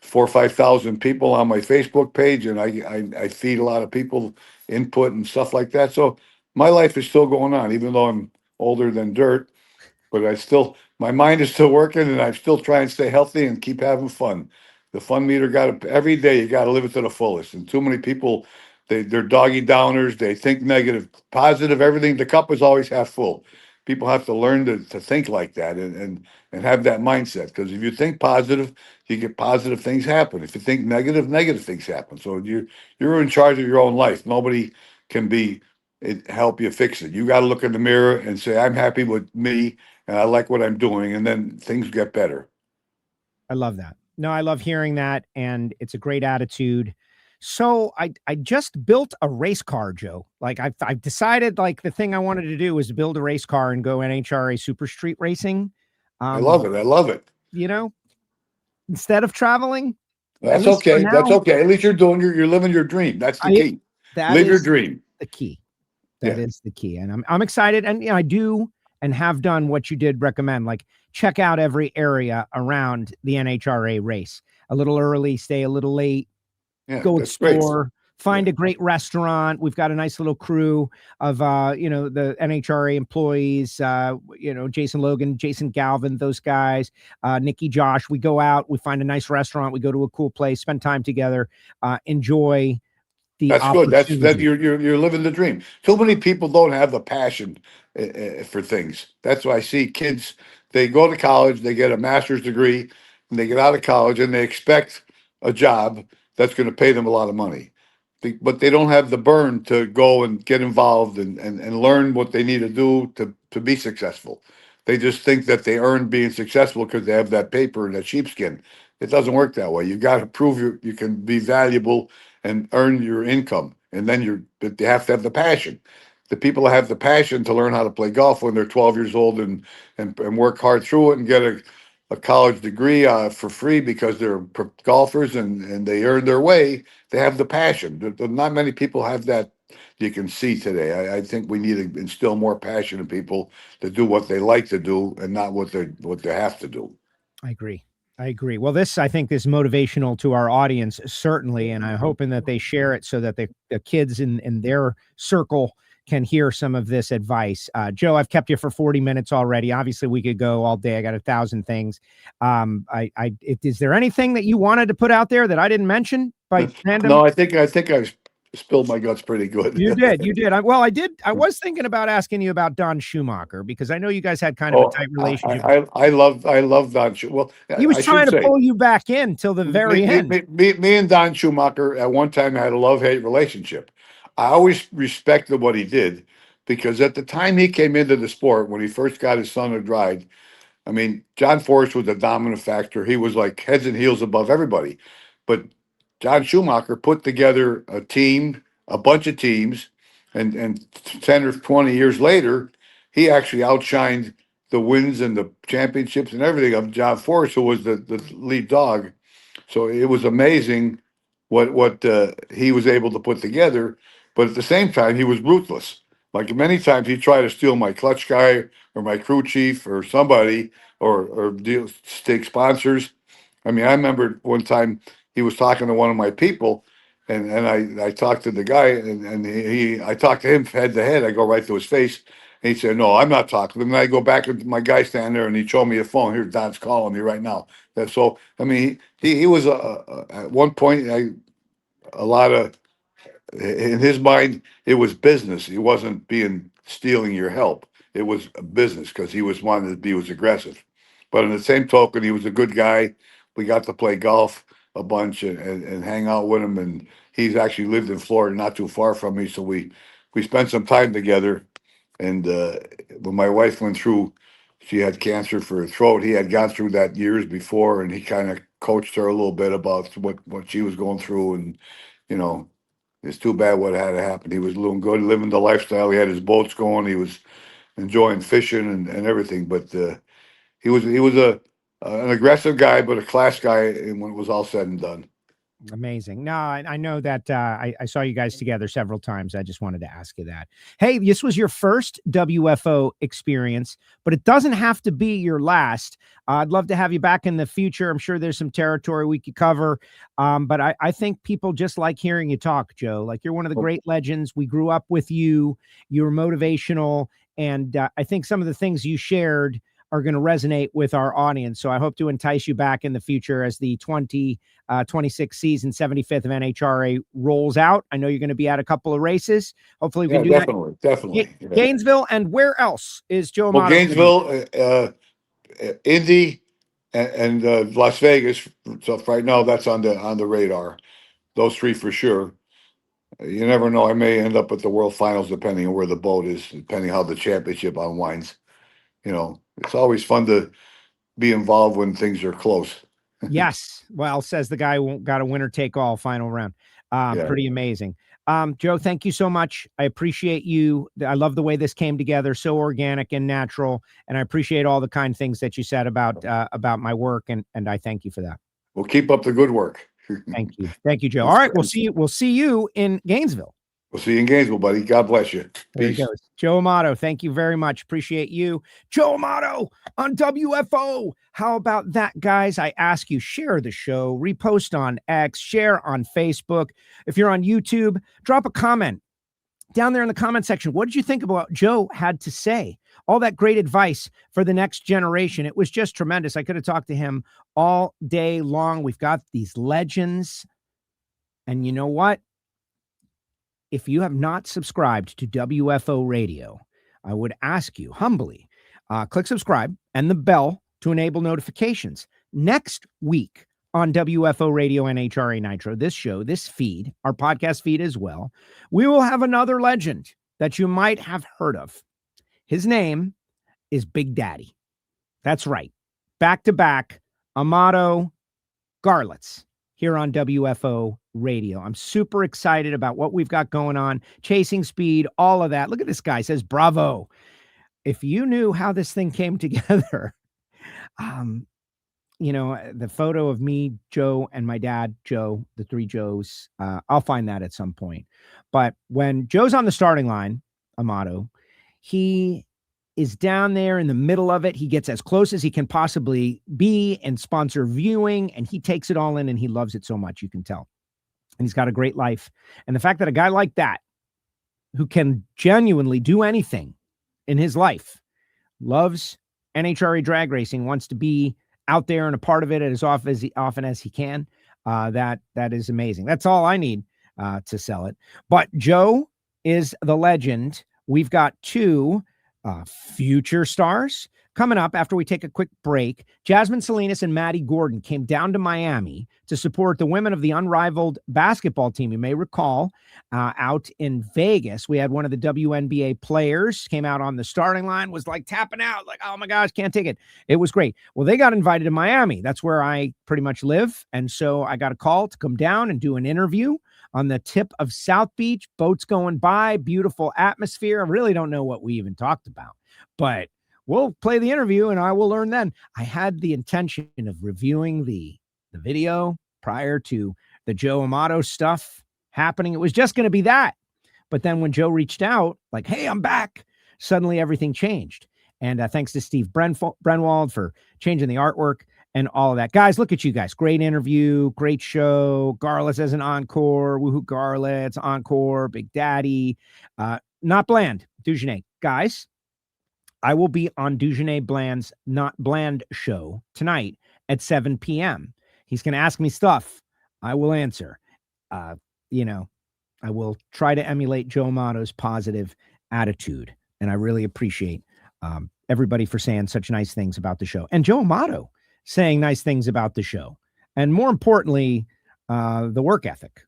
4,000 or 5,000 people on my Facebook page, and I feed a lot of people input and stuff like that. So my life is still going on, even though I'm older than dirt. But my mind is still working, and I'm still trying to stay healthy and keep having fun. The fun meter every day you got to live it to the fullest. And too many people, they're doggy downers. They think negative, positive, everything. The cup is always half full. People have to learn to think like that and have that mindset. Because if you think positive, you get positive things happen. If you think negative, negative things happen. So you're in charge of your own life. Nobody can help you fix it. You got to look in the mirror and say, I'm happy with me and I like what I'm doing. And then things get better. I love that. No, I love hearing that. And it's a great attitude. So I just built a race car, Joe. Like I've decided like the thing I wanted to do was to build a race car and go NHRA Super Street Racing. I love it. I love it. You know, instead of traveling. That's okay. That's okay. At least you're living your dream. That's the key. Live your dream. The key. That is the key. And I'm excited. And you know, I do and have done what you did recommend, like check out every area around the NHRA race. A little early, stay a little late. Yeah, go explore, great. find a great restaurant. We've got a nice little crew of, you know, the NHRA employees, you know, Jason Logan, Jason Galvin, those guys, Nikki, Josh. We go out, we find a nice restaurant, we go to a cool place, spend time together, enjoy the That's good. That you're living the dream. Too many people don't have the passion for things. That's why I see kids, they go to college, they get a master's degree, and they get out of college and they expect a job that's going to pay them a lot of money. But they don't have the burn to go and get involved and learn what they need to do to be successful. They just think that they earn being successful because they have that paper and that sheepskin. It doesn't work that way. You got to prove you can be valuable and earn your income. And then but they have to have the passion. The people that have the passion to learn how to play golf when they're 12 years old and work hard through it and get a college degree for free because they're golfers and they earn their way. They have the passion. Not many people have that you can see today. I think we need to instill more passion in people to do what they like to do and not what they have to do. I agree. I agree. Well, this, I think, is motivational to our audience, certainly, and I'm hoping that they share it so that the kids in their circle can hear some of this advice. Joe, I've kept you for 40 minutes already. Obviously, we could go all day. I got 1,000 things. Is there anything that you wanted to put out there that I didn't mention by random? No, I think I've spilled my guts pretty good. You did. I was thinking about asking you about Don Schumacher, because I know you guys had kind of a tight relationship. I love Don Schumacher. Well, he was trying to pull you back in till the very end. Me and Don Schumacher at one time had a love-hate relationship. I always respected what he did, because at the time he came into the sport, when he first got his son to drive, I mean, John Forrest was a dominant factor. He was like heads and heels above everybody. But John Schumacher put together a team, a bunch of teams, and 10 or 20 years later, he actually outshined the wins and the championships and everything of John Forrest, who was the lead dog. So it was amazing what he was able to put together. But at the same time, he was ruthless. Like many times, he tried to steal my clutch guy or my crew chief or somebody, or take sponsors. I mean, I remember one time he was talking to one of my people, and I talked to the guy, and I talked to him head to head. I go right to his face, and he said, "No, I'm not talking to him." And I go back to my guy standing there, and he showed me a phone. Here, Don's calling me right now. And so, I mean, he was at one point a lot of. In his mind, it was business. He wasn't stealing your help. It was a business, because he was aggressive. But in the same token, he was a good guy. We got to play golf a bunch and hang out with him. And he's actually lived in Florida, not too far from me. So we spent some time together. And when my wife went through, she had cancer for her throat. He had gone through that years before, and he kind of coached her a little bit about what she was going through. And, it's too bad what had to happen. He was doing good, living the lifestyle. He had his boats going. He was enjoying fishing and everything. But he was an aggressive guy, but a class guy when it was all said and done. Amazing. No, I know that I saw you guys together several times. I just wanted to ask you that. Hey, this was your first WFO experience, but it doesn't have to be your last. I'd love to have you back in the future. I'm sure there's some territory we could cover. But I think people just like hearing you talk, Joe. Like, you're one of the great legends. We grew up with you. You were motivational. And I think some of the things you shared are going to resonate with our audience. So I hope to entice you back in the future as the 2026 season, 75th of NHRA rolls out. I know you're going to be at a couple of races. Hopefully we can do definitely. that. Gainesville, and where else is Joe Amato? Gainesville, Indy, and Las Vegas. So right now that's on the radar. Those three for sure. You never know. I may end up at the World Finals, depending on where the boat is, depending how the championship unwinds. It's always fun to be involved when things are close. Yes. Well, says the guy who got a winner take all final round. Pretty amazing. Joe, thank you so much. I appreciate you. I love the way this came together, so organic and natural. And I appreciate all the kind things that you said about my work. And I thank you for that. Well, keep up the good work. Thank you. Thank you, Joe. All right. We'll see you in Gainesville. We'll see you in Gainesville, buddy. God bless you. There he goes. Joe Amato, thank you very much. Appreciate you. Joe Amato on WFO. How about that, guys? I ask you, share the show, repost on X, share on Facebook. If you're on YouTube, drop a comment down there in the comment section. What did you think about what Joe had to say? All that great advice for the next generation. It was just tremendous. I could have talked to him all day long. We've got these legends. And you know what? If you have not subscribed to WFO Radio, I would ask you humbly, click subscribe and the bell to enable notifications. Next week on WFO Radio NHRA Nitro, this show, this feed, our podcast feed as well, we will have another legend that you might have heard of. His name is Big Daddy. That's right. Back-to-back Amato Garlits here on WFO Radio. I'm super excited about what we've got going on. Chasing speed, all of that. Look at this guy, says bravo. If you knew how this thing came together, the photo of me, Joe, and my dad, Joe, the three Joes, I'll find that at some point. But when Joe's on the starting line, Amato, he is down there in the middle of it. He gets as close as he can possibly be and sponsor viewing, and he takes it all in, and he loves it so much, you can tell. And he's got a great life. And the fact that a guy like that, who can genuinely do anything in his life, loves NHRA drag racing, wants to be out there and a part of it as often as he can, that is amazing. That's all I need to sell it. But Joe is the legend. We've got two future stars coming up after we take a quick break. Jasmine Salinas and Maddi Gordon came down to Miami to support the women of the Unrivaled basketball team. You may recall out in Vegas, we had one of the WNBA players came out on the starting line, was like tapping out, like, oh my gosh, can't take it. It was great. Well, they got invited to Miami. That's where I pretty much live. And so I got a call to come down and do an interview on the tip of South Beach, boats going by, beautiful atmosphere. I really don't know what we even talked about, but we'll play the interview and I will learn then. I had the intention of reviewing the video prior to the Joe Amato stuff happening. It was just going to be that. But then when Joe reached out, like, hey, I'm back, suddenly everything changed. And thanks to Steve Brenwald for changing the artwork and all of that. Guys, look at you guys. Great interview, great show. Garlitz as an encore. Woohoo Garlitz, encore, Big Daddy. Not Bland, Dugenais. Guys, I will be on Dugenais Bland's Not Bland show tonight at 7 p.m. He's going to ask me stuff. I will answer. I will try to emulate Joe Amato's positive attitude. And I really appreciate everybody for saying such nice things about the show. And Joe Amato saying nice things about the show. And more importantly, the work ethic.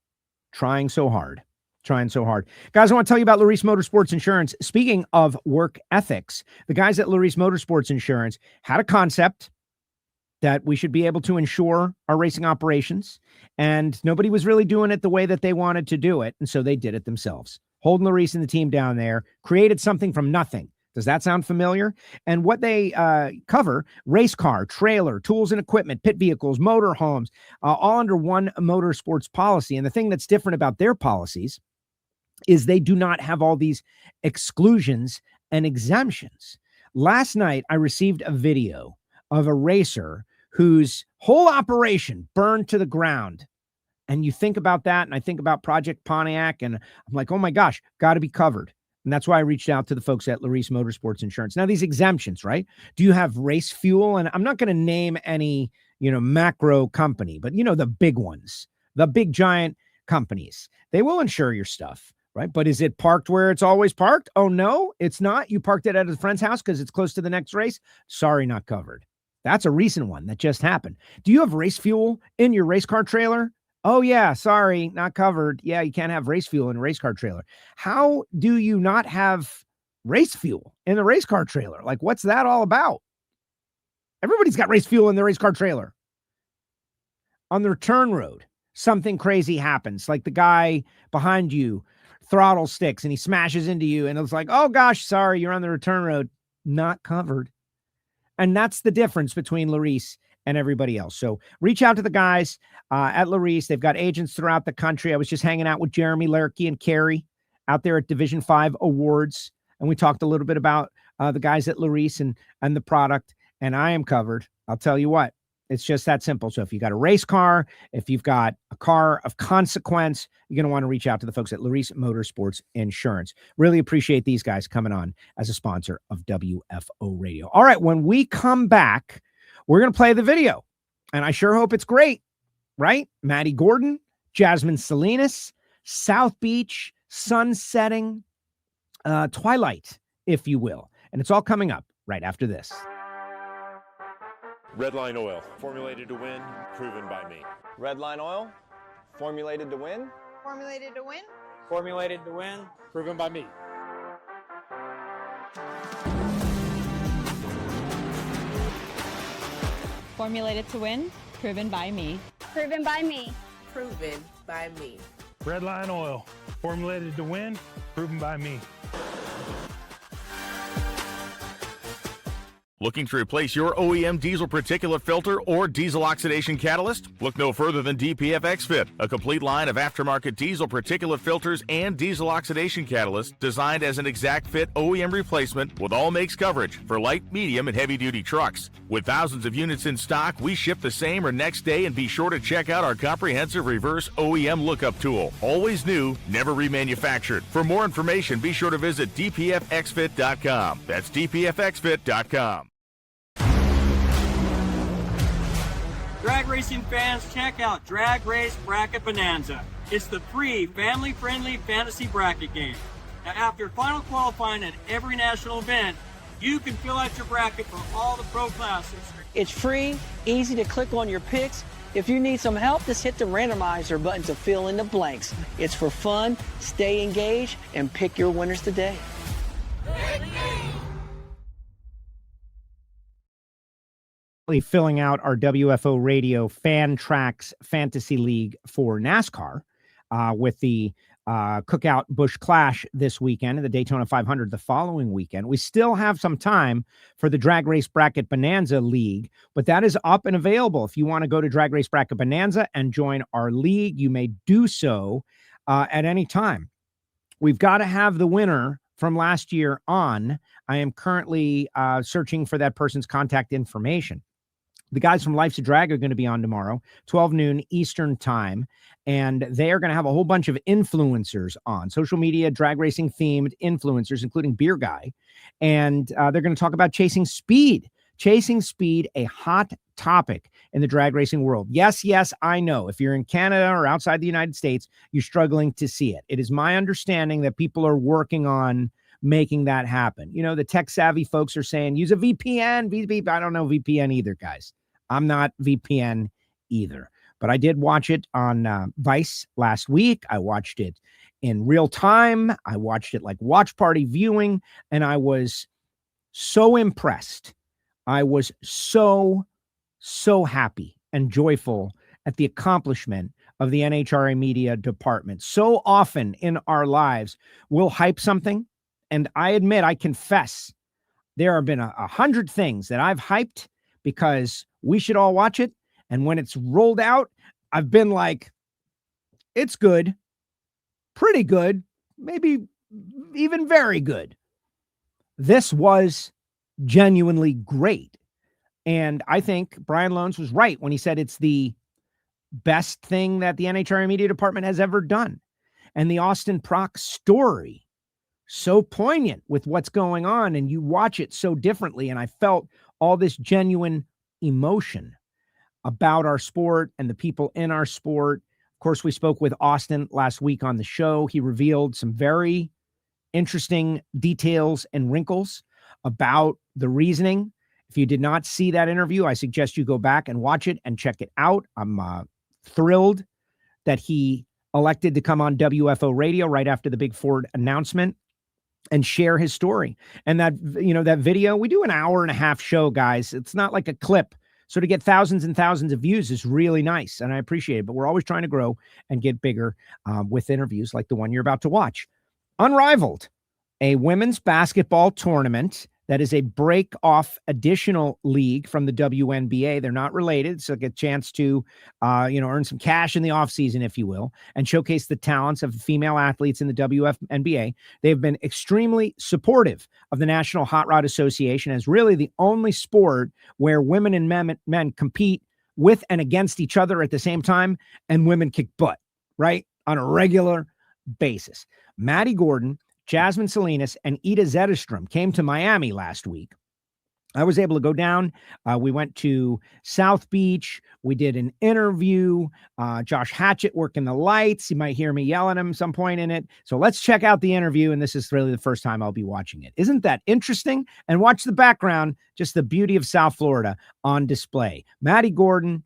Trying so hard. Guys, I want to tell you about Larice Motorsports Insurance. Speaking of work ethics, the guys at Larice Motorsports Insurance had a concept that we should be able to insure our racing operations, and nobody was really doing it the way that they wanted to do it, and so they did it themselves. Holden Larice and the team down there created something from nothing. Does that sound familiar? And what they cover, race car, trailer, tools and equipment, pit vehicles, motor homes, all under one motorsports policy. And the thing that's different about their policies is they do not have all these exclusions and exemptions. Last night, I received a video of a racer whose whole operation burned to the ground. And you think about that, and I think about Project Pontiac, and I'm like, oh my gosh, got to be covered. And that's why I reached out to the folks at Larice Motorsports Insurance. Now, these exemptions, right? Do you have race fuel? And I'm not going to name any, macro company, but the big ones, the big giant companies, they will insure your stuff, right? But is it parked where it's always parked? Oh, no, it's not. You parked it at a friend's house because it's close to the next race. Sorry, not covered. That's a recent one that just happened. Do you have race fuel in your race car trailer? Oh, yeah, sorry, not covered. Yeah, you can't have race fuel in a race car trailer. How do you not have race fuel in the race car trailer? Like, what's that all about? Everybody's got race fuel in their race car trailer. On the return road, something crazy happens. Like the guy behind you throttle sticks and he smashes into you. And it's like, oh, gosh, sorry, you're on the return road. Not covered. And that's the difference between Larice and everybody else. So reach out to the guys at Larice. They've got agents throughout the country. I was just hanging out with Jeremy Lerke and Carrie out there at Division 5 Awards. And we talked a little bit about the guys at Larice and the product. And I am covered. I'll tell you what, it's just that simple. So if you got a race car, if you've got a car of consequence, you're going to want to reach out to the folks at Larice Motorsports Insurance. Really appreciate these guys coming on as a sponsor of WFO Radio. All right, when we come back, we're going to play the video, and I sure hope it's great, right? Maddi Gordon, Jasmine Salinas, South Beach, sun setting, twilight, if you will. And it's all coming up right after this. Redline Oil, formulated to win, proven by me. Redline Oil, formulated to win. Formulated to win. Formulated to win, proven by me. Formulated to win, proven by me. Proven by me. Proven by me. Redline Oil, formulated to win, proven by me. Looking to replace your OEM diesel particulate filter or diesel oxidation catalyst? Look no further than DPF XFit, a complete line of aftermarket diesel particulate filters and diesel oxidation catalysts designed as an exact fit OEM replacement with all makes coverage for light, medium, and heavy-duty trucks. With thousands of units in stock, we ship the same or next day, and be sure to check out our comprehensive reverse OEM lookup tool. Always new, never remanufactured. For more information, be sure to visit dpfxfit.com. That's dpfxfit.com. Drag racing fans, check out Drag Race Bracket Bonanza. It's the free, family-friendly fantasy bracket game. Now, after final qualifying at every national event, you can fill out your bracket for all the pro classes. It's free, easy to click on your picks. If you need some help, just hit the randomizer button to fill in the blanks. It's for fun, stay engaged, and pick your winners today. Filling out our WFO Radio Fan Tracks Fantasy League for NASCAR with the Cookout Busch Clash this weekend and the Daytona 500 the following weekend. We still have some time for the Drag Race Bracket Bonanza League, but that is up and available. If you want to go to Drag Race Bracket Bonanza and join our league, you may do so at any time. We've got to have the winner from last year on. I am currently searching for that person's contact information. The guys from Life's a Drag are going to be on tomorrow, 12 noon Eastern time, and they are going to have a whole bunch of influencers on, social media, drag racing themed influencers, including Beer Guy, and they're going to talk about chasing speed, a hot topic in the drag racing world. Yes, I know. If you're in Canada or outside the United States, you're struggling to see it. It is my understanding that people are working on making that happen. You know, the tech savvy folks are saying use a VPN. I don't know VPN either, guys. I'm not VPN either, but I did watch it on Vice last week. I watched it in real time. I watched it like watch party viewing, and I was so impressed. I was so happy and joyful at the accomplishment of the NHRA media department. So often in our lives, we'll hype something, and I admit, I confess, there have been 100 things that I've hyped because we should all watch it. And when it's rolled out, I've been like, it's good, pretty good, maybe even very good. This was genuinely great. And I think Brian Loans was right when he said it's the best thing that the NHRA media department has ever done. And the Austin Prock story, so poignant with what's going on, and you watch it so differently. And I felt all this genuine emotion about our sport and the people in our sport. Of course, we spoke with Austin last week on the show. He revealed some very interesting details and wrinkles about the reasoning. If you did not see that interview, I suggest you go back and watch it and check it out. I'm thrilled that he elected to come on WFO Radio right after the big Ford announcement and share his story. And that, you know, that video, we do an hour and a half show, guys. It's not like a clip. So to get thousands and thousands of views is really nice, and I appreciate it. But we're always trying to grow and get bigger with interviews like the one you're about to watch. Unrivaled, a women's basketball tournament that is a break-off additional league from the WNBA. They're not related, so get a chance to, earn some cash in the offseason, if you will, and showcase the talents of female athletes in the WNBA. They've been extremely supportive of the National Hot Rod Association as really the only sport where women and men compete with and against each other at the same time, and women kick butt, right, on a regular basis. Maddie Gordon, Jasmine Salinas, and Ida Zetterstrom came to Miami last week. I was able to go down. We went to South Beach. We did an interview. Josh Hatchett working the lights. You might hear me yell at him some point in it. So let's check out the interview. And this is really the first time I'll be watching it. Isn't that interesting? And watch the background, just the beauty of South Florida on display. Maddie Gordon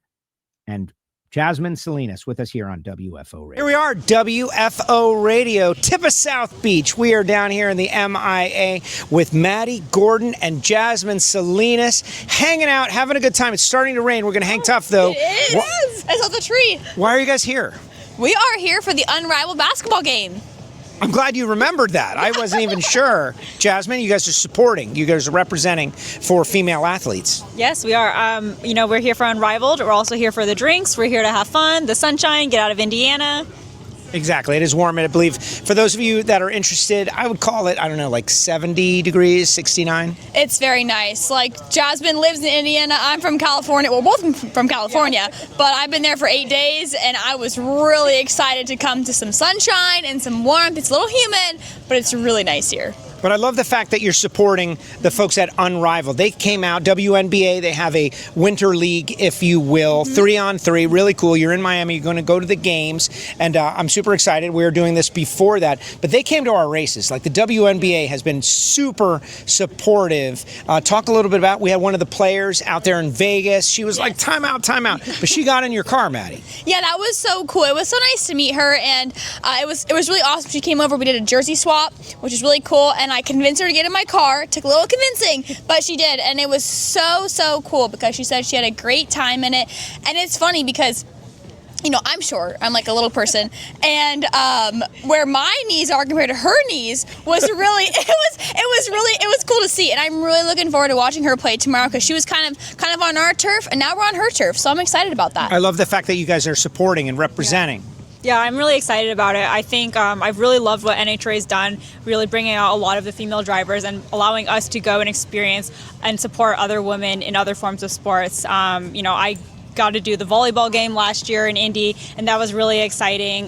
and Jasmine Salinas with us here on WFO Radio. Here we are, WFO Radio, tip of South Beach. We are down here in the MIA with Maddie Gordon and Jasmine Salinas, hanging out, having a good time. It's starting to rain. We're going to hang tough, though. It is. I saw the tree. Why are you guys here? We are here for the Unrivaled Basketball game. I'm glad you remembered that. I wasn't even sure. Jasmine, you guys are supporting. You guys are representing for female athletes. Yes, we are. We're here for Unrivaled. We're also here for the drinks. We're here to have fun, the sunshine, get out of Indiana. Exactly. It is warm, and I believe for those of you that are interested, I would call it, like 70 degrees, 69. It's very nice. Like, Jasmine lives in Indiana. I'm from California. We're both from California, but I've been there for 8 days, and I was really excited to come to some sunshine and some warmth. It's a little humid, but it's really nice here. But I love the fact that you're supporting the folks at Unrivaled. They came out, WNBA, they have a winter league, if you will, 3-on-3, really cool. You're in Miami, you're going to go to the games, and I'm super excited. We were doing this before that, but they came to our races. Like, the WNBA has been super supportive. Talk a little bit about, we had one of the players out there in Vegas. She was like, time out, but she got in your car, Maddie. Yeah, that was so cool. It was so nice to meet her, and it was really awesome. She came over, we did a jersey swap, which is really cool, and I convinced her to get in my car. Took a little convincing, but she did, and it was so cool because she said she had a great time in it. And it's funny because, I'm short. I'm like a little person, and where my knees are compared to her knees was really it was cool to see. And I'm really looking forward to watching her play tomorrow because she was kind of on our turf, and now we're on her turf. So I'm excited about that. I love the fact that you guys are supporting and representing. Yeah, I'm really excited about it. I think I've really loved what NHRA has done, really bringing out a lot of the female drivers and allowing us to go and experience and support other women in other forms of sports. I got to do the volleyball game last year in Indy, and that was really exciting.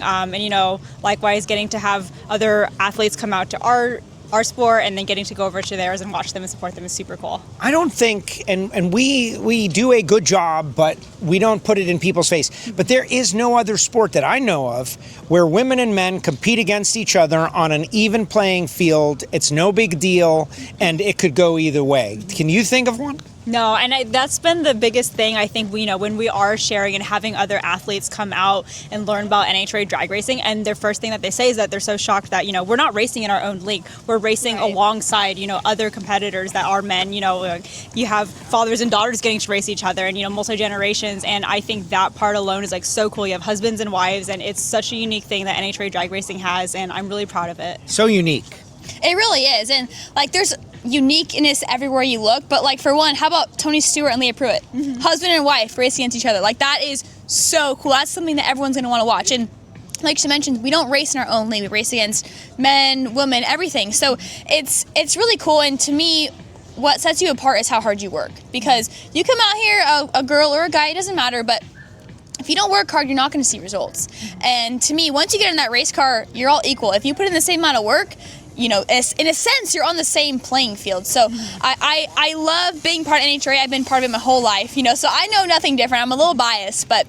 Likewise, getting to have other athletes come out to our sport and then getting to go over to theirs and watch them and support them is super cool. I don't think, and we do a good job, but we don't put it in people's face. But there is no other sport that I know of where women and men compete against each other on an even playing field. It's no big deal, and it could go either way. Can you think of one? No, and that's been the biggest thing, I think, when we are sharing and having other athletes come out and learn about NHRA drag racing, and their first thing that they say is that they're so shocked that, we're not racing in our own league. We're racing alongside, other competitors that are men. You have fathers and daughters getting to race each other and, multi-generations, and I think that part alone is, so cool. You have husbands and wives, and it's such a unique thing that NHRA drag racing has, and I'm really proud of it. So unique. It really is, and, there's uniqueness everywhere you look, but for one, how about Tony Stewart and Leah Pruitt? Husband and wife race against each other. That is so cool. That's something that everyone's going to want to watch. And like she mentioned, we don't race in our own league. We race against men, women, everything. So it's really cool. And to me, what sets you apart is how hard you work, because you come out here, a girl or a guy, it doesn't matter, but if you don't work hard, you're not going to see results. And to me, once you get in that race car, you're all equal. If you put in the same amount of work, in a sense, you're on the same playing field. So I love being part of NHRA. I've been part of it my whole life, so I know nothing different. I'm a little biased, but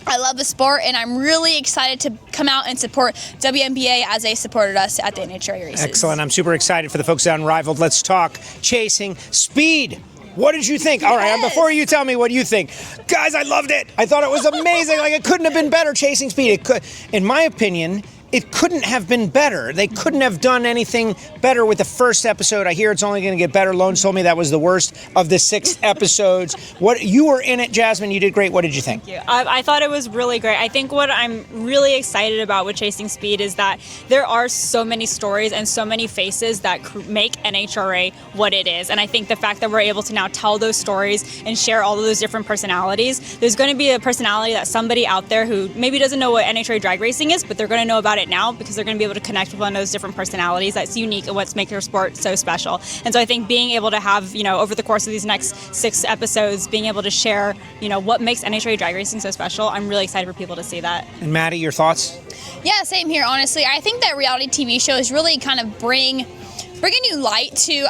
I love the sport, and I'm really excited to come out and support WNBA as they supported us at the NHRA races. Excellent. I'm super excited for the folks at Unrivaled. Let's talk chasing speed. What did you think? All right, before you tell me what you think, guys, I loved it. I thought it was amazing. It couldn't have been better, chasing speed. It could, in my opinion, it couldn't have been better. They couldn't have done anything better with the first episode. I hear it's only going to get better. Lone told me that was the worst of the 6 episodes. You were in it, Jasmine. You did great. What did you think? Thank you. I thought it was really great. I think what I'm really excited about with Chasing Speed is that there are so many stories and so many faces that make NHRA what it is. And I think the fact that we're able to now tell those stories and share all of those different personalities, there's going to be a personality that somebody out there who maybe doesn't know what NHRA drag racing is, but they're going to know about it now because they're going to be able to connect with one of those different personalities that's unique and what's making our sport so special. And so I think being able to have, over the course of these next 6 episodes, being able to share, what makes NHRA drag racing so special, I'm really excited for people to see that. And Maddie, your thoughts? Yeah, same here, honestly. I think that reality TV shows really kind of bring a new light to,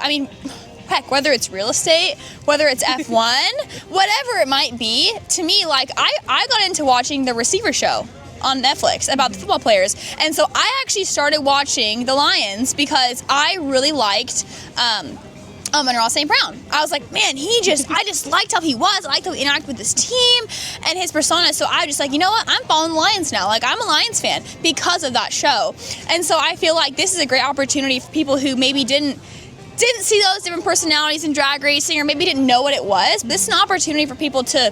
heck, whether it's real estate, whether it's F1, whatever it might be. To me, I got into watching the Receiver Show on Netflix about the football players. And so I actually started watching the Lions because I really liked Antron St. Brown. I was like, man, I just liked how he was. I liked how he interacted with this team and his persona. So I was just like, you know what? I'm following the Lions now. I'm a Lions fan because of that show. And so I feel like this is a great opportunity for people who maybe didn't see those different personalities in drag racing or maybe didn't know what it was. But this is an opportunity for people to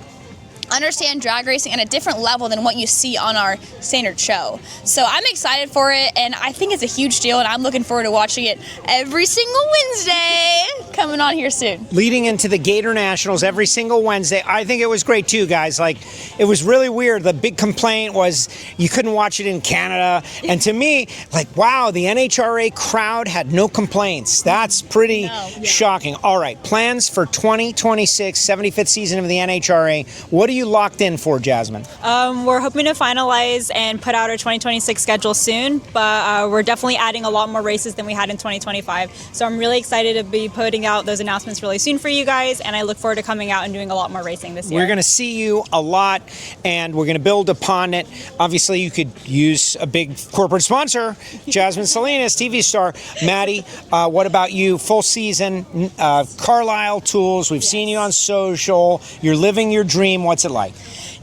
understand drag racing at a different level than what you see on our standard show. So I'm excited for it, and I think it's a huge deal, and I'm looking forward to watching it every single Wednesday coming on here soon. Leading into the Gatornationals every single Wednesday, I think it was great too, guys. Like, it was really weird. The big complaint was you couldn't watch it in Canada, and to me, like, wow, the NHRA crowd had no complaints. That's pretty shocking. All right, plans for 2026, 75th season of the NHRA. What are you locked in for, Jasmine? We're hoping to finalize and put out our 2026 schedule soon, but we're definitely adding a lot more races than we had in 2025. So I'm really excited to be putting out those announcements really soon for you guys, and I look forward to coming out and doing a lot more racing this year. We're going to see you a lot, and we're going to build upon it. Obviously, you could use a big corporate sponsor, Jasmine Salinas, TV star. Maddi, what about you? Full season, Carlisle Tools. We've seen you on social. You're living your dream. What's it like?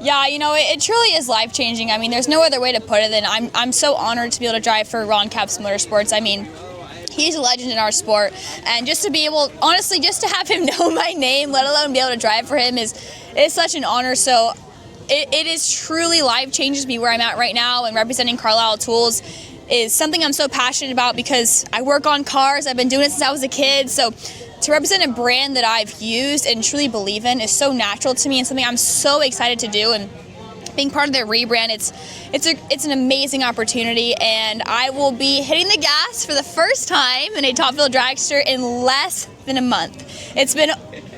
Yeah, it truly is life-changing. I mean, there's no other way to put it than I'm so honored to be able to drive for Ron Capps Motorsports. I mean, he's a legend in our sport, and just to be able, honestly, just to have him know my name, let alone be able to drive for him is such an honor. So it is truly life-changing to be where I'm at right now, and representing Carlisle Tools is something I'm so passionate about because I work on cars. I've been doing it since I was a kid, so to represent a brand that I've used and truly believe in is so natural to me and something I'm so excited to do. And being part of their rebrand, it's an amazing opportunity, and I will be hitting the gas for the first time in a Top Fuel dragster in less than a month. It's been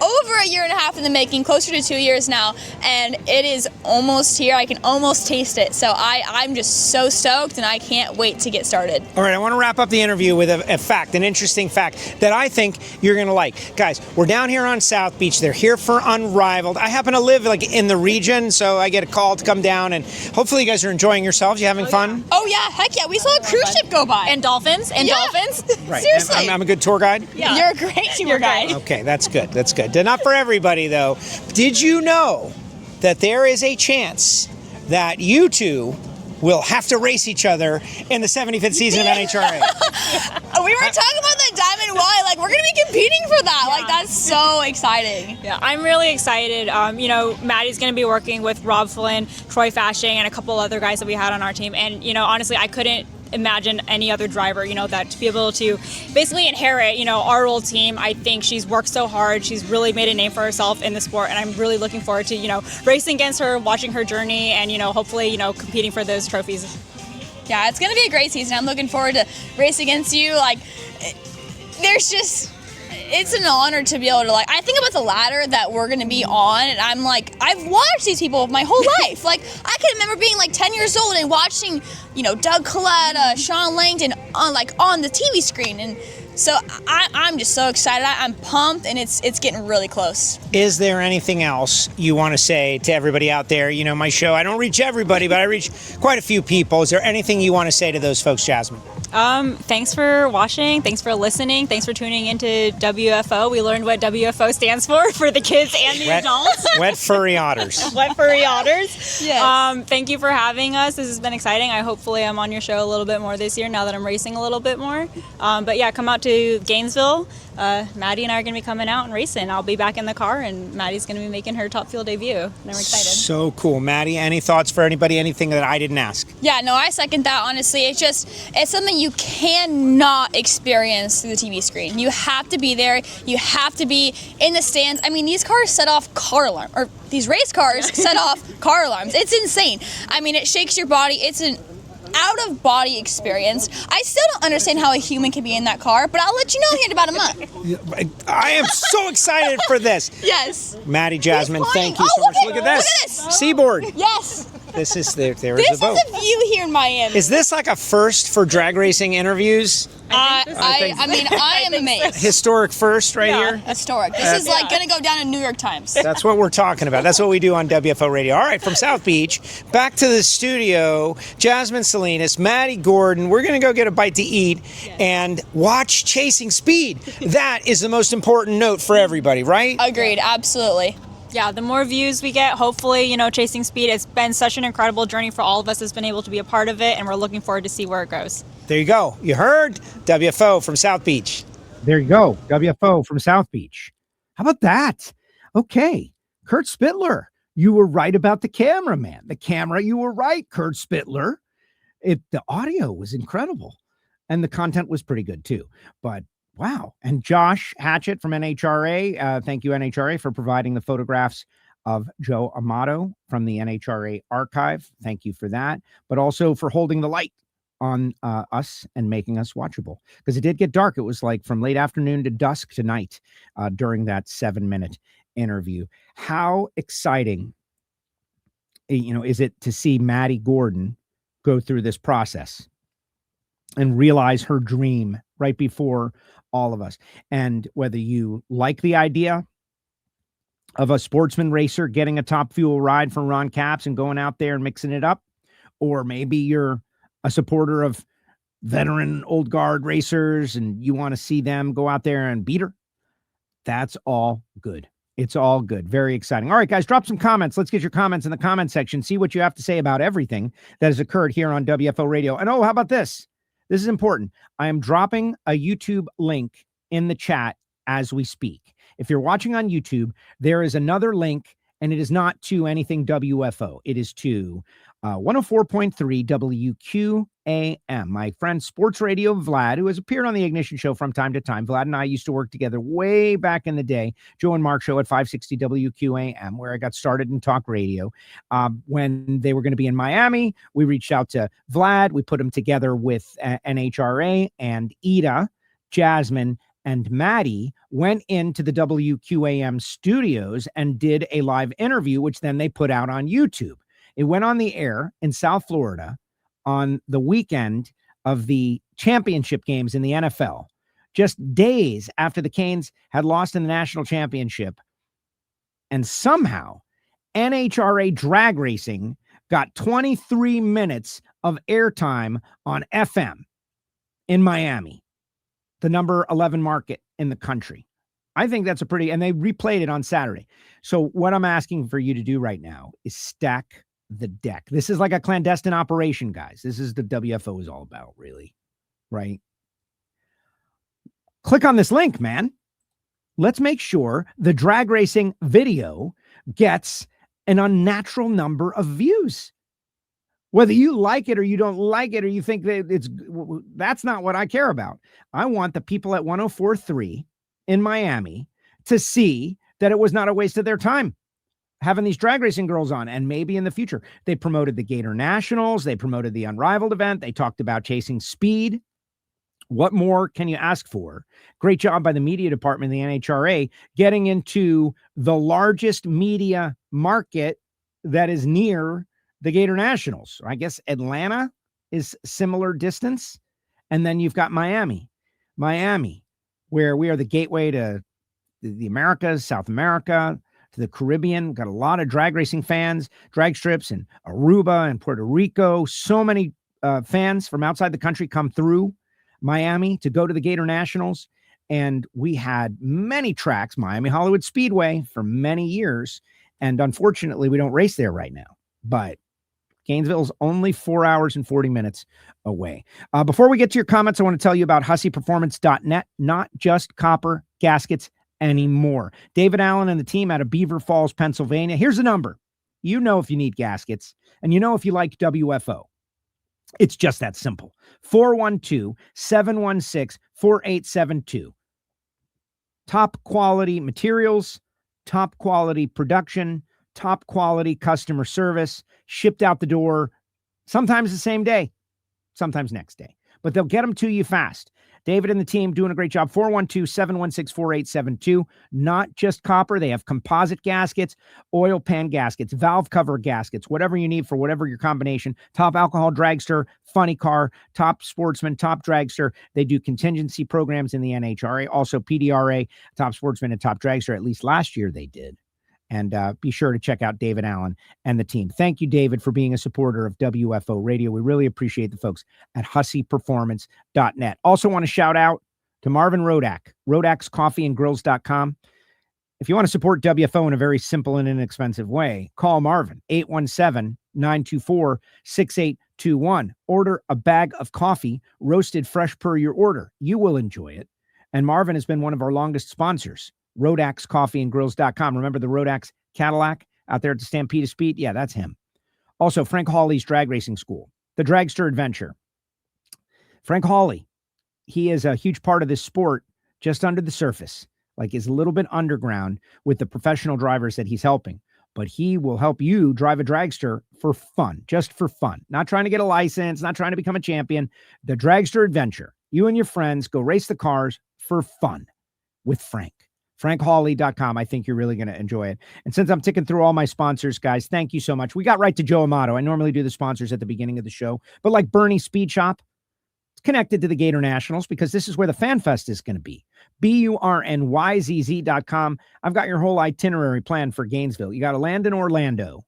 over a year and a half in the making, closer to 2 years now, and it is almost here. I can almost taste it. So I'm just so stoked, and I can't wait to get started. All right, I want to wrap up the interview with a fact, an interesting fact that I think you're going to like. Guys, we're down here on South Beach. They're here for Unrivaled. I happen to live in the region, so I get a call to come down, and hopefully you guys are enjoying yourselves. You having fun? Oh, yeah. Heck yeah. We saw a cruise ship go by. And dolphins. Dolphins. Right. Seriously. I'm a good tour guide? Yeah. You're a great tour guide. Okay, that's good. That's good. Not for everybody, though. Did you know that there is a chance that you two will have to race each other in the 75th season of NHRA? We were talking about that Diamond Y. Like, we're going to be competing for that. Yeah. Like, that's so exciting. Yeah, I'm really excited. Maddie's going to be working with Rob Flynn, Troy Fashing, and a couple other guys that we had on our team. And, honestly, I couldn't imagine any other driver, that to be able to basically inherit, our old team. I think she's worked so hard. She's really made a name for herself in the sport, and I'm really looking forward to, racing against her, watching her journey, and, hopefully, competing for those trophies. Yeah, it's going to be a great season. I'm looking forward to racing against you. Like, it's an honor to be able to, I think about the ladder that we're going to be on, and I'm like, I've watched these people my whole life. Like, I can remember being 10 years old and watching, Doug Collette, Sean Langdon on the TV screen. And so I'm just so excited. I'm pumped, and it's getting really close. Is there anything else you want to say to everybody out there? My show, I don't reach everybody, but I reach quite a few people. Is there anything you want to say to those folks, Jasmine? Thanks for watching. Thanks for listening. Thanks for tuning into WFO. We learned what WFO stands for the kids and the adults. Wet furry otters. Wet furry otters. Yes. Thank you for having us. This has been exciting. Hopefully I'm on your show a little bit more this year now that I'm racing a little bit more. But yeah, come out to Gainesville. Maddi and I are going to be coming out and racing. I'll be back in the car, and Maddie's going to be making her Top Fuel debut. And I'm excited. So cool. Maddi, any thoughts for anybody? Anything that I didn't ask? Yeah, no, I second that, honestly. It's something you cannot experience through the TV screen. You have to be there. You have to be in the stands. I mean, these cars set off car alarms, or these race cars set off car alarms. It's insane. I mean, it shakes your body. It's an out-of-body experience. I still don't understand how a human can be in that car, but I'll let you know in about a month. I am so excited for this. Yes. Maddi, Jasmine, thank you so much. Look at this. Seaboard. Yes. This is there is this a boat. This is a view here in Miami. Is this like a first for drag racing interviews? I am amazed. Historic first here? Historic. This is going to go down in New York Times. That's what we're talking about. That's what we do on WFO Radio. All right, from South Beach, back to the studio, Jasmine Salinas, Maddi Gordon. We're going to go get a bite to eat and watch Chasing Speed. That is the most important note for everybody, right? Agreed. Absolutely. Yeah, the more views we get, hopefully, Chasing Speed, it's been such an incredible journey for all of us that's been able to be a part of it, and we're looking forward to see where it goes. There you go. You heard WFO from South Beach. There you go. WFO from South Beach. How about that? Okay. Kurt Spittler, You were right about the cameraman. The camera, you were right, Kurt Spittler. The audio was incredible. And the content was pretty good too. But wow. And Josh Hatchett from NHRA, thank you, NHRA, for providing the photographs of Joe Amato from the NHRA archive. Thank you for that. But also for holding the light on us and making us watchable. Because it did get dark. It was like from late afternoon to dusk to night during that 7-minute interview. How exciting, is it to see Maddie Gordon go through this process and realize her dream right before all of us. And whether you like the idea of a sportsman racer getting a top fuel ride from Ron Capps and going out there and mixing it up, or maybe you're a supporter of veteran old guard racers and you want to see them go out there and beat her, that's all good. It's all good. Very exciting. All right, guys, drop some comments. Let's get your comments in the comment section. See what you have to say about everything that has occurred here on WFO Radio. And oh, how about this? This is important. I am dropping a YouTube link in the chat as we speak. If you're watching on YouTube, there is another link, and it is not to anything WFO. It is to 104.3 WQAM. My friend Sports Radio Vlad, who has appeared on the Ignition Show from time to time. Vlad and I used to work together way back in the day. Joe and Mark Show at 560 WQAM, where I got started in talk radio. When they were going to be in Miami, we reached out to Vlad. We put him together with NHRA, and Ida, Jasmine, and Maddi went into the WQAM studios and did a live interview, which then they put out on YouTube. It went on the air in South Florida on the weekend of the championship games in the NFL, just days after the Canes had lost in the national championship. And somehow NHRA Drag Racing got 23 minutes of airtime on FM in Miami, the number 11 market in the country. I think that's and they replayed it on Saturday. So what I'm asking for you to do right now is stack the deck. This is like a clandestine operation, guys. This is the WFO is all about, really, right? Click on this link, man. Let's make sure the drag racing video gets an unnatural number of views. Whether you like it or you don't like it, or you think that that's not what I care about. I want the people at 104.3 in Miami to see that it was not a waste of their time having these drag racing girls on. And maybe in the future, they promoted the Gatornationals. They promoted the Unrivaled event. They talked about chasing speed. What more can you ask for? Great job by the media department of the NHRA getting into the largest media market that is near the Gatornationals. I guess Atlanta is similar distance. And then you've got Miami, where we are the gateway to the Americas, South America, to the Caribbean. We've got a lot of drag racing fans, drag strips in Aruba and Puerto Rico. So many fans from outside the country come through Miami to go to the Gatornationals. And we had many tracks, Miami Hollywood Speedway, for many years. And unfortunately, we don't race there right now. But Gainesville's only 4 hours and 40 minutes away. Before we get to your comments, I want to tell you about HusseyPerformance.net, not just copper gaskets anymore. David Allen and the team out of Beaver Falls, Pennsylvania. Here's the number. You know if you need gaskets, and you know if you like WFO. It's just that simple. 412-716-4872. Top quality materials, top quality production, top quality customer service, shipped out the door, sometimes the same day, sometimes next day. But they'll get them to you fast. David and the team doing a great job. 412-716-4872. Not just copper. They have composite gaskets, oil pan gaskets, valve cover gaskets, whatever you need for whatever your combination. Top alcohol dragster, funny car, top sportsman, top dragster. They do contingency programs in the NHRA. Also PDRA, top sportsman and top dragster. At least last year they did. And be sure to check out David Allen and the team. Thank you, David, for being a supporter of WFO Radio. We really appreciate the folks at HusseyPerformance.net. Also want to shout out to Marvin Rodak, Rodak'sCoffeeandGrills.com. If you want to support WFO in a very simple and inexpensive way, call Marvin, 817-924-6821. Order a bag of coffee, roasted fresh per your order. You will enjoy it. And Marvin has been one of our longest sponsors. Rodak'sCoffeeandGrills.com. Remember the Rodak's Cadillac? out there at the Stampede of Speed. Yeah, that's him. Also, Frank Hawley's Drag Racing School, the Dragster Adventure. Frank Hawley, he is a huge part of this sport just under the surface, like is a little bit underground with the professional drivers that he's helping. But he will help you drive a dragster for fun, just for fun. Not trying to get a license, not trying to become a champion. The Dragster Adventure. You and your friends go race the cars for fun with Frank. FrankHawley.com. I think you're really going to enjoy it. And since I'm ticking through all my sponsors, guys, thank you so much. We got right to Joe Amato. I normally do the sponsors at the beginning of the show, but like Bernie Speed Shop, it's connected to the Gatornationals because this is where the Fan Fest is going to be. BURNYZZ.com. I've got your whole itinerary planned for Gainesville. You got to land in Orlando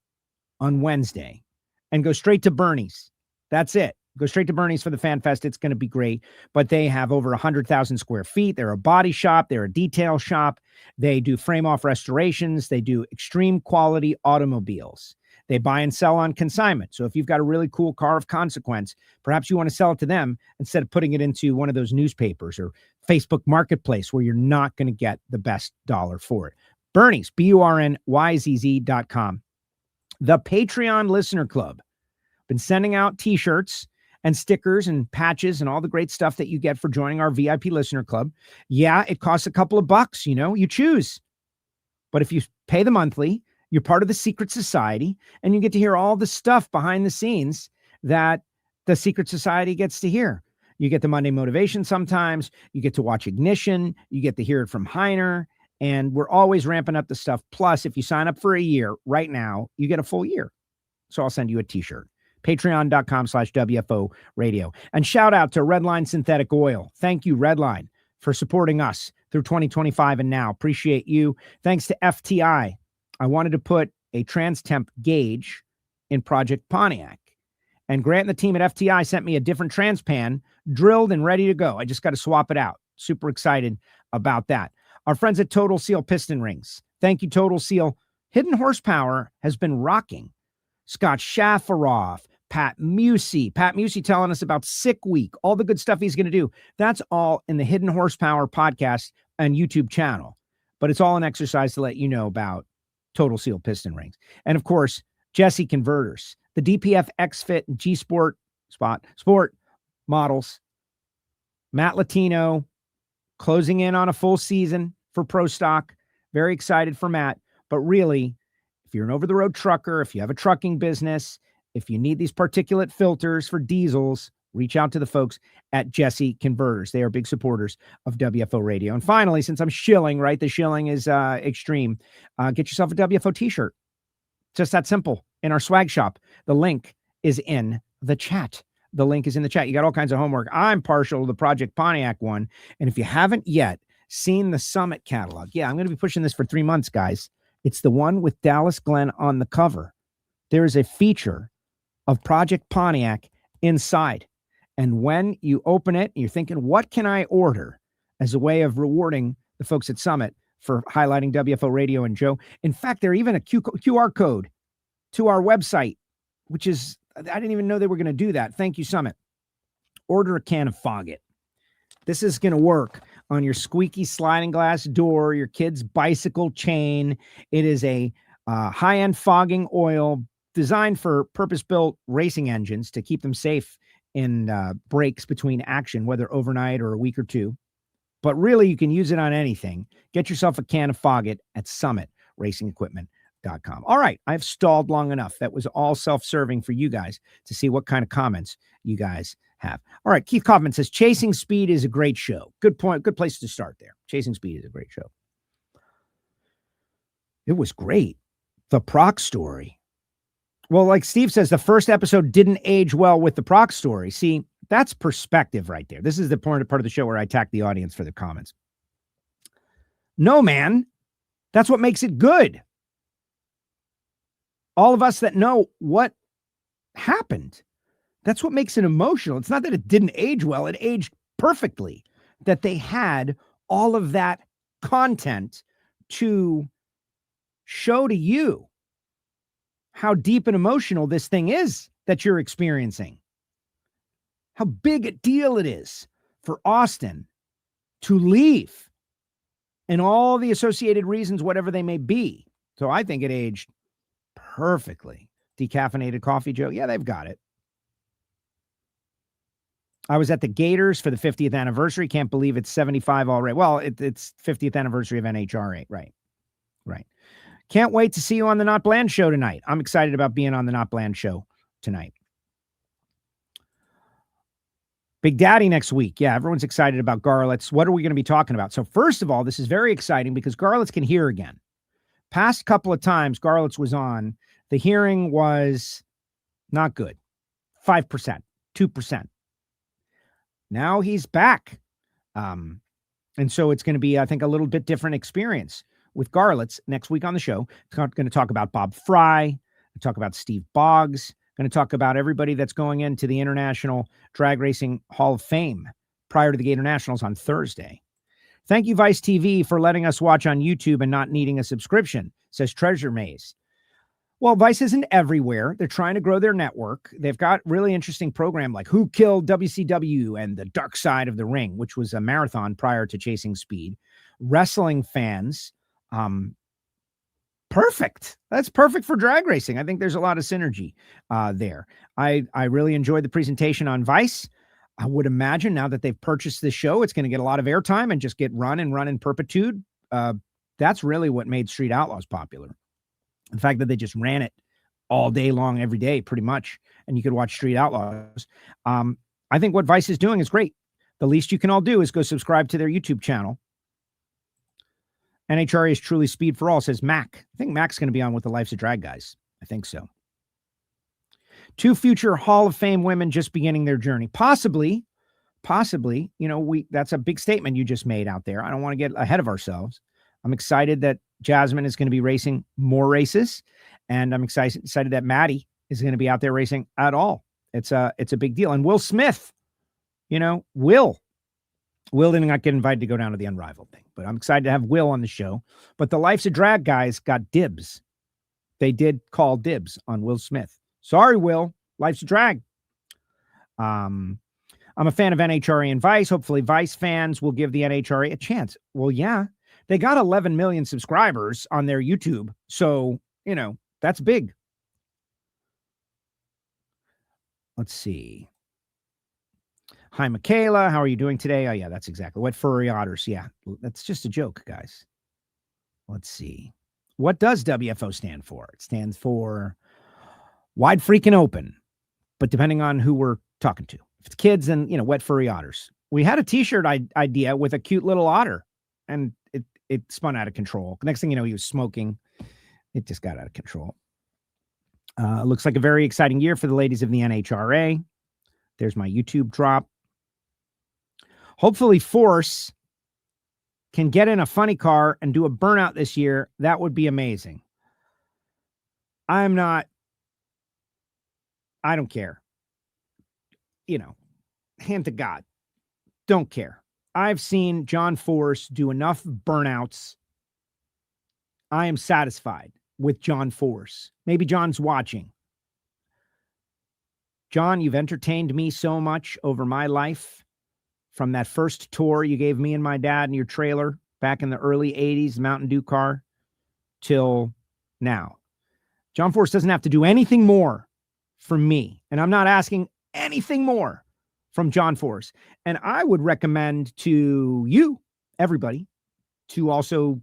on Wednesday and go straight to Bernie's. That's it. Go straight to Bernie's for the Fan Fest. It's going to be great. But they have over 100,000 square feet. They're a body shop. They're a detail shop. They do frame-off restorations. They do extreme quality automobiles. They buy and sell on consignment. So if you've got a really cool car of consequence, perhaps you want to sell it to them instead of putting it into one of those newspapers or Facebook Marketplace where you're not going to get the best dollar for it. Bernie's, BURNYZZ.com. The Patreon Listener Club. Been sending out T-shirts and stickers and patches and all the great stuff that you get for joining our VIP Listener Club. Yeah, it costs a couple of bucks, you choose. But if you pay the monthly, you're part of the secret society, and you get to hear all the stuff behind the scenes that the secret society gets to hear. You get the Monday Motivation sometimes. You get to watch Ignition. You get to hear it from Heiner, and we're always ramping up the stuff. Plus, if you sign up for a year right now, you get a full year. So I'll send you a T-shirt. Patreon.com/WFO Radio. And shout out to Redline Synthetic Oil. Thank you, Redline, for supporting us through 2025 and now. Appreciate you. Thanks to FTI. I wanted to put a trans temp gauge in Project Pontiac. And Grant and the team at FTI sent me a different trans pan, drilled and ready to go. I just got to swap it out. Super excited about that. Our friends at Total Seal Piston Rings. Thank you, Total Seal. Hidden Horsepower has been rocking. Scott Shafarov, Pat Musey telling us about Sick Week, all the good stuff he's going to do. That's all in the Hidden Horsepower podcast and YouTube channel. But it's all an exercise to let you know about Total Seal Piston Rings. And of course, Jesse Converters, the DPF X-Fit and G-Sport sport models. Matt Latino closing in on a full season for Pro Stock. Very excited for Matt. But really, if you're an over-the-road trucker, if you have a trucking business, if you need these particulate filters for diesels, reach out to the folks at Jesse Converters. They are big supporters of WFO Radio. And finally, since I'm shilling, right? The shilling is extreme. Get yourself a WFO t-shirt. Just that simple. In our swag shop. The link is in the chat. The link is in the chat. You got all kinds of homework. I'm partial to the Project Pontiac one. And if you haven't yet seen the Summit catalog, yeah, I'm going to be pushing this for 3 months, guys. It's the one with Dallas Glenn on the cover. There is a feature of Project Pontiac inside. And when you open it, you're thinking, what can I order as a way of rewarding the folks at Summit for highlighting WFO Radio and Joe? In fact, they're even a QR code to our website, which is, I didn't even know they were going to do that. Thank you, Summit. Order a can of Foggit. This is going to work on your squeaky sliding glass door, your kid's bicycle chain. It is a high-end fogging oil designed for purpose-built racing engines to keep them safe in breaks between action, whether overnight or a week or two. But really, you can use it on anything. Get yourself a can of Foggit at summit.racingequipment.com. All right, I've stalled long enough. That was all self-serving for you guys to see what kind of comments you guys have. All right, Keith Kaufman says, Chasing Speed is a great show. Good point. Good place to start there. Chasing Speed is a great show. It was great. The Prock story. Well, like Steve says, the first episode didn't age well with the Prock story. See, that's perspective right there. This is the part of the show where I attack the audience for the comments. No, man. That's what makes it good. All of us that know what happened, that's what makes it emotional. It's not that it didn't age well. It aged perfectly. That they had all of that content to show to you how deep and emotional this thing is that you're experiencing. How big a deal it is for Austin to leave and all the associated reasons, whatever they may be. So I think it aged perfectly. Decaffeinated coffee, Joe. Yeah, they've got it. I was at the Gators for the 50th anniversary. Can't believe it's 75 already. Well, it's 50th anniversary of NHRA. Right. Can't wait to see you on the Not Bland show tonight. I'm excited about being on the Not Bland show tonight. Big Daddy next week. Yeah, everyone's excited about Garlits. What are we going to be talking about? So first of all, this is very exciting because Garlits can hear again. Past couple of times Garlits was on, the hearing was not good. 5%, 2%. Now he's back. And so it's going to be, I think, a little bit different experience with Garlits next week on the show. Going to talk about Bob Fry, talk about Steve Boggs, going to talk about everybody that's going into the International Drag Racing Hall of Fame prior to the Gatornationals on Thursday. Thank you, Vice TV, for letting us watch on YouTube and not needing a subscription, says Treasure Maze. Well, Vice isn't everywhere. They're trying to grow their network. They've got really interesting program like Who Killed WCW and The Dark Side of the Ring, which was a marathon prior to Chasing Speed. Wrestling fans, perfect. That's perfect for drag racing. I think there's a lot of synergy there. I really enjoyed the presentation on Vice. I would imagine now that they've purchased this show, it's going to get a lot of airtime and just get run in perpetuity. That's really what made Street Outlaws popular. The fact that they just ran it all day long, every day, pretty much, and you could watch Street Outlaws. I think what Vice is doing is great. The least you can all do is go subscribe to their YouTube channel. NHRA is truly speed for all, says Mac. I think Mac's going to be on with the Life's a Drag guys. I think so. 2 future Hall of Fame women just beginning their journey. Possibly, that's a big statement you just made out there. I don't want to get ahead of ourselves. I'm excited that Jasmine is going to be racing more races, and I'm excited that Maddi is going to be out there racing at all. It's a big deal. And Will Smith, Will did not get invited to go down to the Unrivaled thing, but I'm excited to have Will on the show. But the Life's a Drag guys got dibs. They did call dibs on Will Smith. Sorry, Will. Life's a Drag. I'm a fan of NHRA and Vice. Hopefully Vice fans will give the NHRA a chance. Well, yeah, they got 11 million subscribers on their YouTube. So, that's big. Let's see. Hi, Michaela. How are you doing today? Oh, yeah, that's exactly what furry otters. Yeah, that's just a joke, guys. Let's see. What does WFO stand for? It stands for wide freaking open, but depending on who we're talking to. If it's kids, then, wet furry otters. We had a t-shirt idea with a cute little otter, and it spun out of control. Next thing you know, he was smoking. It just got out of control. Looks like a very exciting year for the ladies of the NHRA. There's my YouTube drop. Hopefully Force can get in a funny car and do a burnout this year. That would be amazing. I don't care. Hand to God. Don't care. I've seen John Force do enough burnouts. I am satisfied with John Force. Maybe John's watching. John, you've entertained me so much over my life, from that first tour you gave me and my dad in your trailer back in the early 80s, Mountain Dew car, till now. John Force doesn't have to do anything more for me, and I'm not asking anything more from John Force. And I would recommend to you, everybody, to also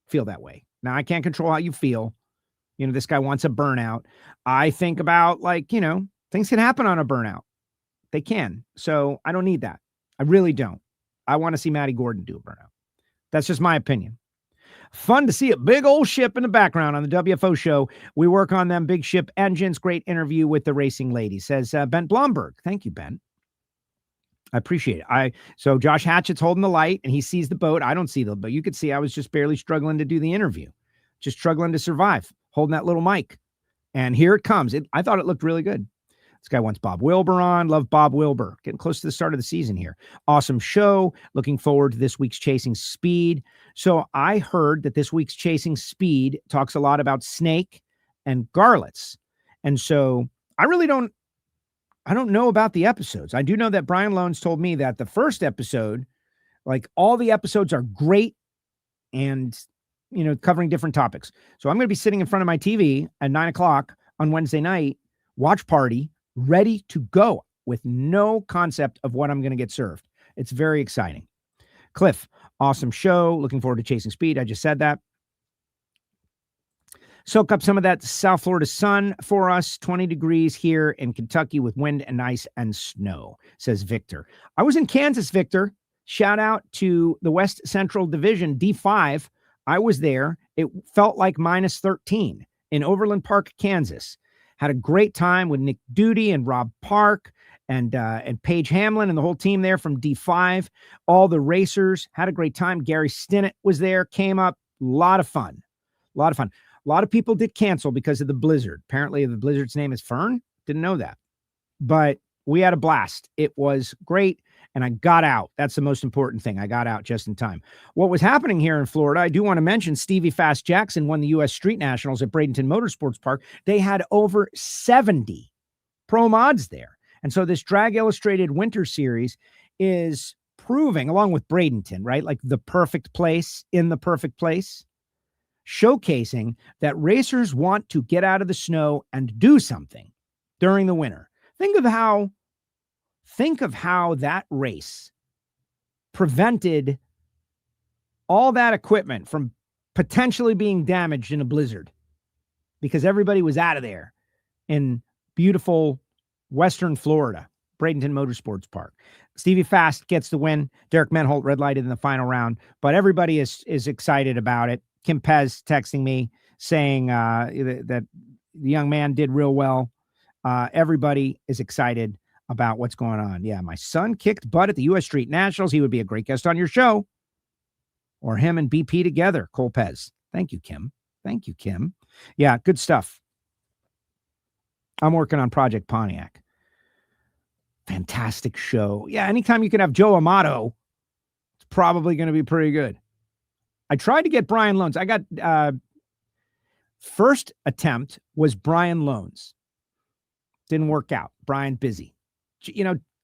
feel that way. Now, I can't control how you feel. This guy wants a burnout. I think about, things can happen on a burnout. They can. So I don't need that. I really don't. I want to see Maddie Gordon do a burnout. That's just my opinion. Fun to see a big old ship in the background on the WFO show. We work on them big ship engines. Great interview with the racing lady, says Ben Blomberg. Thank you, Ben. I appreciate it. So Josh Hatchett's holding the light and he sees the boat. I don't see the boat. You could see I was just barely struggling to do the interview, just struggling to survive, holding that little mic. And here it comes. I thought it looked really good. This guy wants Bob Wilbur on. Love Bob Wilbur. Getting close to the start of the season here. Awesome show. Looking forward to this week's Chasing Speed. So I heard that this week's Chasing Speed talks a lot about Snake and Garlits. And so I don't know about the episodes. I do know that Brian Loans told me that the first episode, all the episodes are great. And, covering different topics. So I'm going to be sitting in front of my TV at 9:00 on Wednesday night, watch party, ready to go with no concept of what I'm going to get served. It's very exciting. Cliff, awesome show. Looking forward to Chasing Speed. I just said that. Soak up some of that South Florida sun for us. 20 degrees here in Kentucky with wind and ice and snow, says Victor. I was in Kansas, Victor. Shout out to the West Central Division, D5. I was there. It felt like minus 13 in Overland Park, Kansas. Had a great time with Nick Duty and Rob Park and Paige Hamlin and the whole team there from D5. All the racers had a great time. Gary Stinnett was there, came up. A lot of fun. A lot of people did cancel because of the blizzard. Apparently the blizzard's name is Fern. Didn't know that. But we had a blast. It was great. And I got out. That's the most important thing. I got out just in time. What was happening here in Florida, I do want to mention Stevie Fast Jackson won the U.S. Street Nationals at Bradenton Motorsports Park. They had over 70 pro mods there. And so this Drag Illustrated Winter Series is proving, along with Bradenton, right? Like the perfect place in the perfect place. Showcasing that racers want to get out of the snow and do something during the winter. Think of how that race prevented all that equipment from potentially being damaged in a blizzard because everybody was out of there in beautiful Western Florida, Bradenton Motorsports Park. Stevie Fast gets the win. Derek Menholt red lighted in the final round, but everybody is excited about it. Kim Pez texting me saying that the young man did real well. Everybody is excited about what's going on. Yeah, my son kicked butt at the U.S. Street Nationals. He would be a great guest on your show. Or him and BP together, Cole Pez. Thank you, Kim. Thank you, Kim. Yeah, good stuff. I'm working on Project Pontiac. Fantastic show. Yeah, anytime you can have Joe Amato, it's probably going to be pretty good. I tried to get Brian Loans. I got first attempt was Brian Loans. Didn't work out. Brian busy.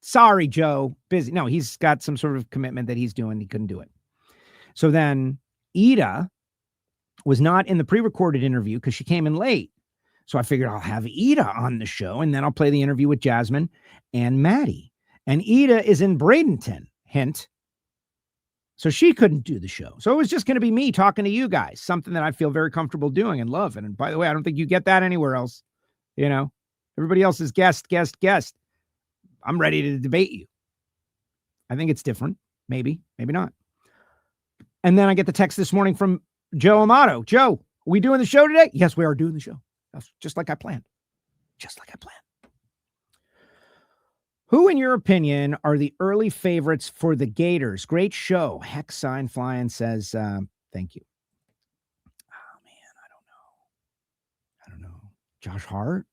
Sorry, Joe, busy. No, he's got some sort of commitment that he's doing. He couldn't do it. So then Ida was not in the pre-recorded interview because she came in late. So I figured I'll have Ida on the show and then I'll play the interview with Jasmine and Maddi. And Ida is in Bradenton, hint. So she couldn't do the show. So it was just going to be me talking to you guys, something that I feel very comfortable doing and love. And by the way, I don't think you get that anywhere else. Everybody else is guest. I'm ready to debate you. I think it's different. Maybe not. And then I get the text this morning from Joe Amato. Joe, are we doing the show today? Yes, we are doing the show. That's just like I planned. Who, in your opinion, are the early favorites for the Gators? Great show. Hex sign flying says, thank you. Oh, man, I don't know. Josh Hart?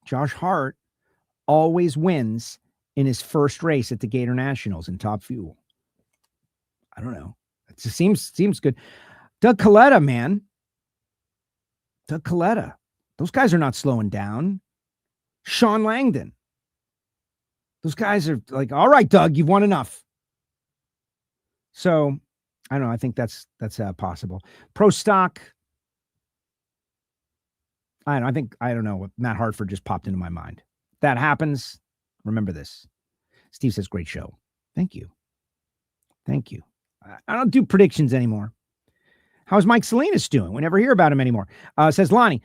Josh Hart always wins in his first race at the Gatornationals in Top Fuel. I don't know. It just seems good. Doug Coletta, man. Doug Coletta. Those guys are not slowing down. Sean Langdon. Those guys are like, all right, Doug, you've won enough. So I don't know. I think that's possible. Pro stock. I don't know what Matt Hartford just popped into my mind. That happens. Remember this. Steve says, great show. Thank you. I don't do predictions anymore. How's Mike Salinas doing? We never hear about him anymore. Says Lonnie,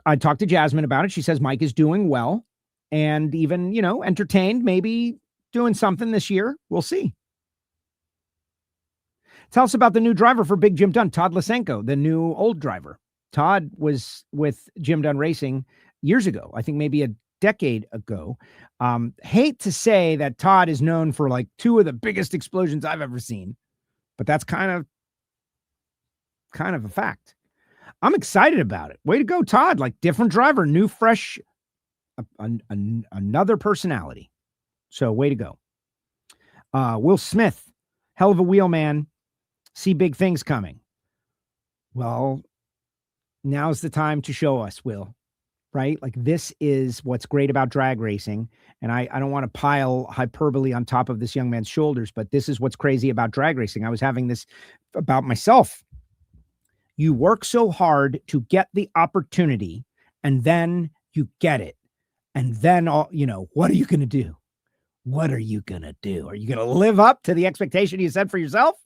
I talked to Jasmine about it. She says Mike is doing well and even, entertained, maybe doing something this year. We'll see. Tell us about the new driver for Big Jim Dunn, Todd Lysenko, the new old driver. Todd was with Jim Dunn Racing years ago. I think maybe a decade ago. Hate to say that Todd is known for like two of the biggest explosions I've ever seen, but that's kind of a fact. I'm excited about it. Way to go, Todd. Like different driver, new, fresh, another personality. So way to go. Will Smith, hell of a wheel man. See big things coming. Well, now's the time to show us, Will, right? Like this is what's great about drag racing. And I don't want to pile hyperbole on top of this young man's shoulders, but this is what's crazy about drag racing. I was having this about myself You work so hard to get the opportunity, and then you get it. And then, what are you going to do? What are you going to do? Are you going to live up to the expectation you set for yourself?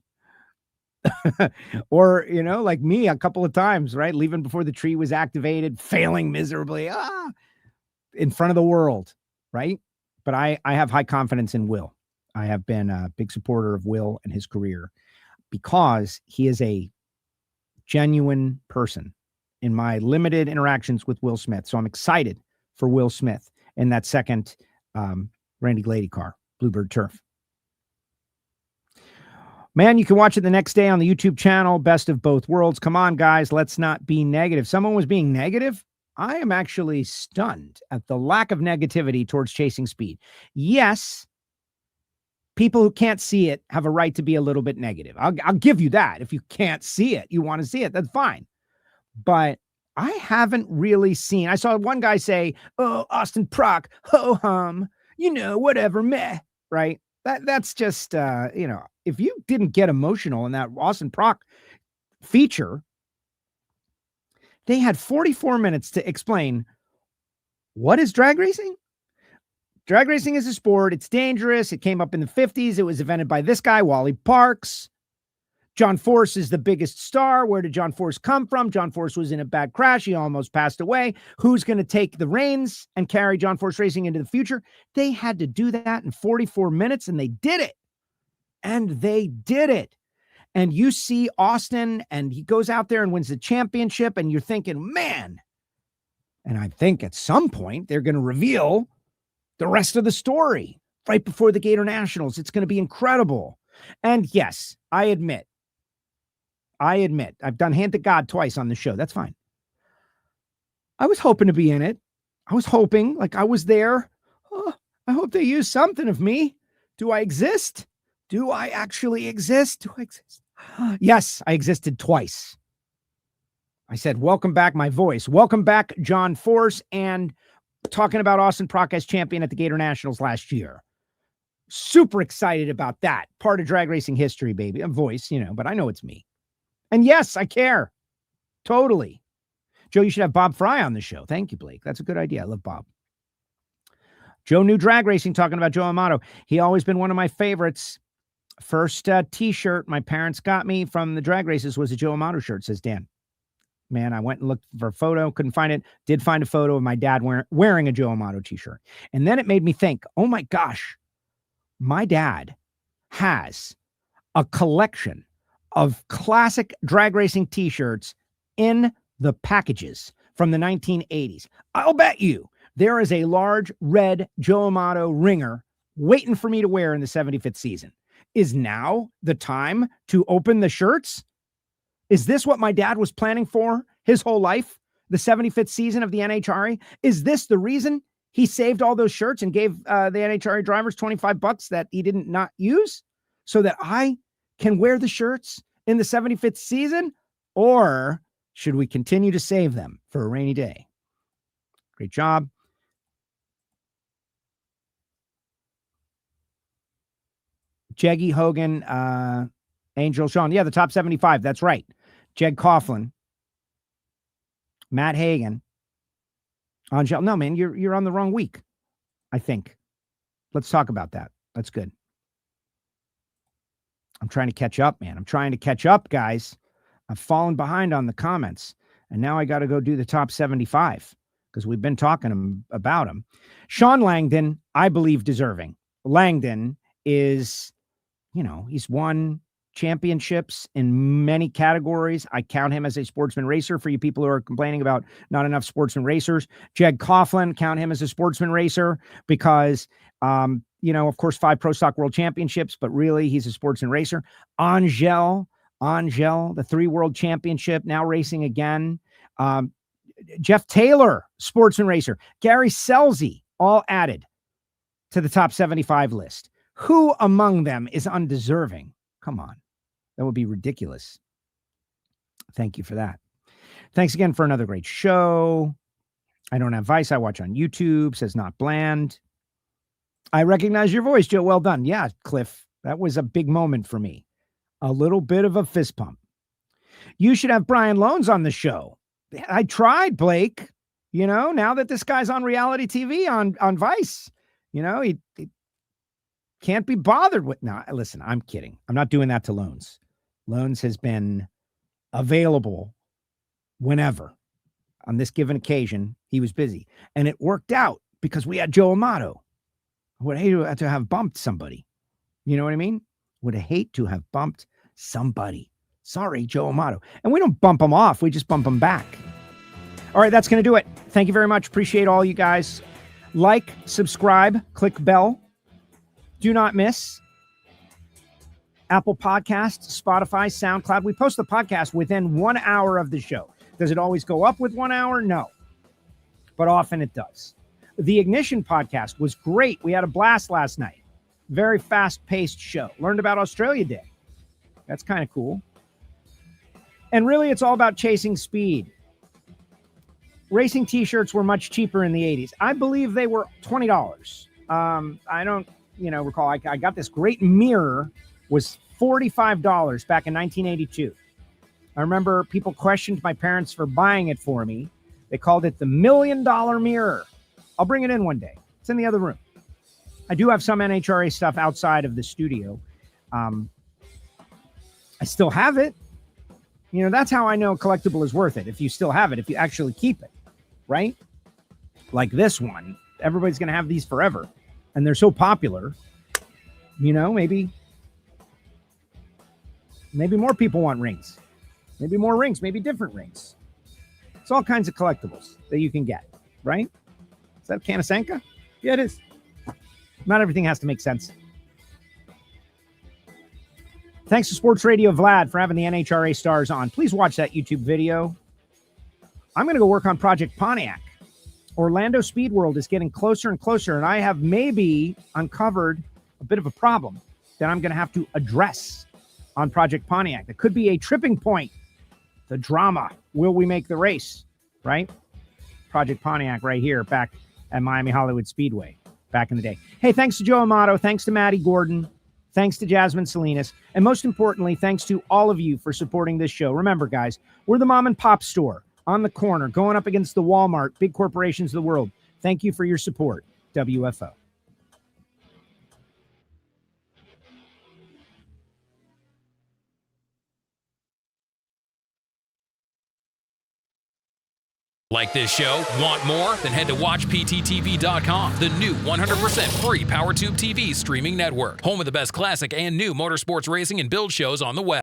Or, like me a couple of times, right? Leaving before the tree was activated, failing miserably in front of the world, right? But I have high confidence in Will. I have been a big supporter of Will and his career because he is a genuine person in my limited interactions with Will Smith. So I'm excited for Will Smith in that second Randy Glady car, Bluebird Turf. Man, you can watch it the next day on the YouTube channel, Best of Both Worlds. Come on, guys, let's not be negative. Someone was being negative. I am actually stunned at the lack of negativity towards chasing speed. Yes, people who can't see it have a right to be a little bit negative. I'll give you that. If you can't see it, you want to see it, that's fine. But I haven't really seen. I saw one guy say, "Oh, Austin Prock, ho hum, whatever, meh." Right? That's just if you didn't get emotional in that Austin Prock feature, they had 44 minutes to explain what is drag racing. Drag racing is a sport. It's dangerous. It came up in the 50s. It was invented by this guy, Wally Parks. John Force is the biggest star. Where did John Force come from? John Force was in a bad crash. He almost passed away. Who's going to take the reins and carry John Force Racing into the future? They had to do that in 44 minutes, and they did it. And you see Austin, and he goes out there and wins the championship, and you're thinking, man. And I think at some point they're going to reveal the rest of the story right before the Gatornationals. It's going to be incredible. And yes, I admit, I've done Hand to God twice on the show. That's fine. I was hoping to be in it. I was hoping, like I was there. Oh, I hope they use something of me. Do I exist? Do I actually exist? Do I exist? Yes, I existed twice. I said, welcome back, my voice. Welcome back, John Force, and talking about Austin Prock as champion at the Gatornationals last year. Super excited about that. Part of drag racing history, baby. A voice, but I know it's me. And yes, I care. Totally. Joe, you should have Bob Fry on the show. Thank you, Blake. That's a good idea. I love Bob. Joe New Drag Racing, talking about Joe Amato. He always been one of my favorites. First t-shirt my parents got me from the drag races was a Joe Amato shirt, says Dan. Man, I went and looked for a photo, couldn't find it. Did find a photo of my dad wearing a Joe Amato t-shirt. And then it made me think, oh my gosh, my dad has a collection of classic drag racing t-shirts in the packages from the 1980s. I'll bet you there is a large red Joe Amato ringer waiting for me to wear in the 75th season. Is now the time to open the shirts? Is this what my dad was planning for his whole life? The 75th season of the NHRA? Is this the reason he saved all those shirts and gave the NHRA drivers $25 that he didn't not use so that I can wear the shirts in the 75th season? Or should we continue to save them for a rainy day? Great job. Jeggy, Hogan, Angel, Sean. Yeah, the top 75. That's right. Jeg Coughlin, Matt Hagan, Angel. No, man, you're on the wrong week, I think. Let's talk about that. That's good. I'm trying to catch up, man. I'm trying to catch up, guys. I've fallen behind on the comments, and now I got to go do the top 75 because we've been talking about him. Sean Langdon, I believe, deserving. Langdon is, he's won championships in many categories. I count him as a sportsman racer for you people who are complaining about not enough sportsman racers. Jeg Coughlin, count him as a sportsman racer because, of course, 5 Pro Stock World Championships, but really he's a sportsman racer. Angel, the 3 World Championship, now racing again. Jeff Taylor, sportsman racer. Gary Selzy, all added to the top 75 list. Who among them is undeserving? Come on. That would be ridiculous. Thank you for that. Thanks again for another great show. I don't have Vice. I watch on YouTube, says Not Bland. I recognize your voice, Joe. Well done. Yeah, Cliff. That was a big moment for me. A little bit of a fist pump. You should have Brian Loans on the show. I tried, Blake. You know, now that this guy's on reality TV on Vice, you know, he can't be bothered with. No, listen, I'm kidding. I'm not doing that to Loans. Loans has been available whenever. On this given occasion, he was busy. And it worked out because we had Joe Amato. I would hate to have bumped somebody. You know what I mean? Would hate to have bumped somebody. Sorry, Joe Amato. And we don't bump him off. We just bump him back. All right, that's going to do it. Thank you very much. Appreciate all you guys. Like, subscribe, click bell. Do not miss. Apple Podcasts, Spotify, SoundCloud. We post the podcast within 1 hour of the show. Does it always go up with 1 hour? No. But often it does. The Ignition podcast was great. We had a blast last night. Very fast-paced show. Learned about Australia Day. That's kind of cool. And really, it's all about chasing speed. Racing t-shirts were much cheaper in the 80s. I believe they were $20. I don't, recall. I got this great mirror, was $45 back in 1982. I remember people questioned my parents for buying it for me. They called it the $1 million mirror. I'll bring it in one day. It's in the other room. I do have some NHRA stuff outside of the studio. I still have it. You know, that's how I know a collectible is worth it. If you still have it, if you actually keep it, right? Like this one, everybody's going to have these forever. And they're so popular, maybe more people want rings. Maybe more rings, maybe different rings. It's all kinds of collectibles that you can get, right? Is that a can of Senka? Yeah, it is. Not everything has to make sense. Thanks to Sports Radio Vlad for having the NHRA stars on. Please watch that YouTube video. I'm going to go work on Project Pontiac. Orlando Speed World is getting closer and closer, and I have maybe uncovered a bit of a problem that I'm going to have to address on Project Pontiac. That could be a tripping point. The drama. Will we make the race? Right? Project Pontiac right here back at Miami Hollywood Speedway back in the day. Hey, thanks to Joe Amato. Thanks to Maddi Gordon. Thanks to Jasmine Salinas. And most importantly, thanks to all of you for supporting this show. Remember, guys, we're the mom and pop store on the corner, going up against the Walmart, big corporations of the world. Thank you for your support. WFO. Like this show? Want more? Then head to WatchPTTV.com, the new 100% free PowerTube TV streaming network. Home of the best classic and new motorsports racing and build shows on the web.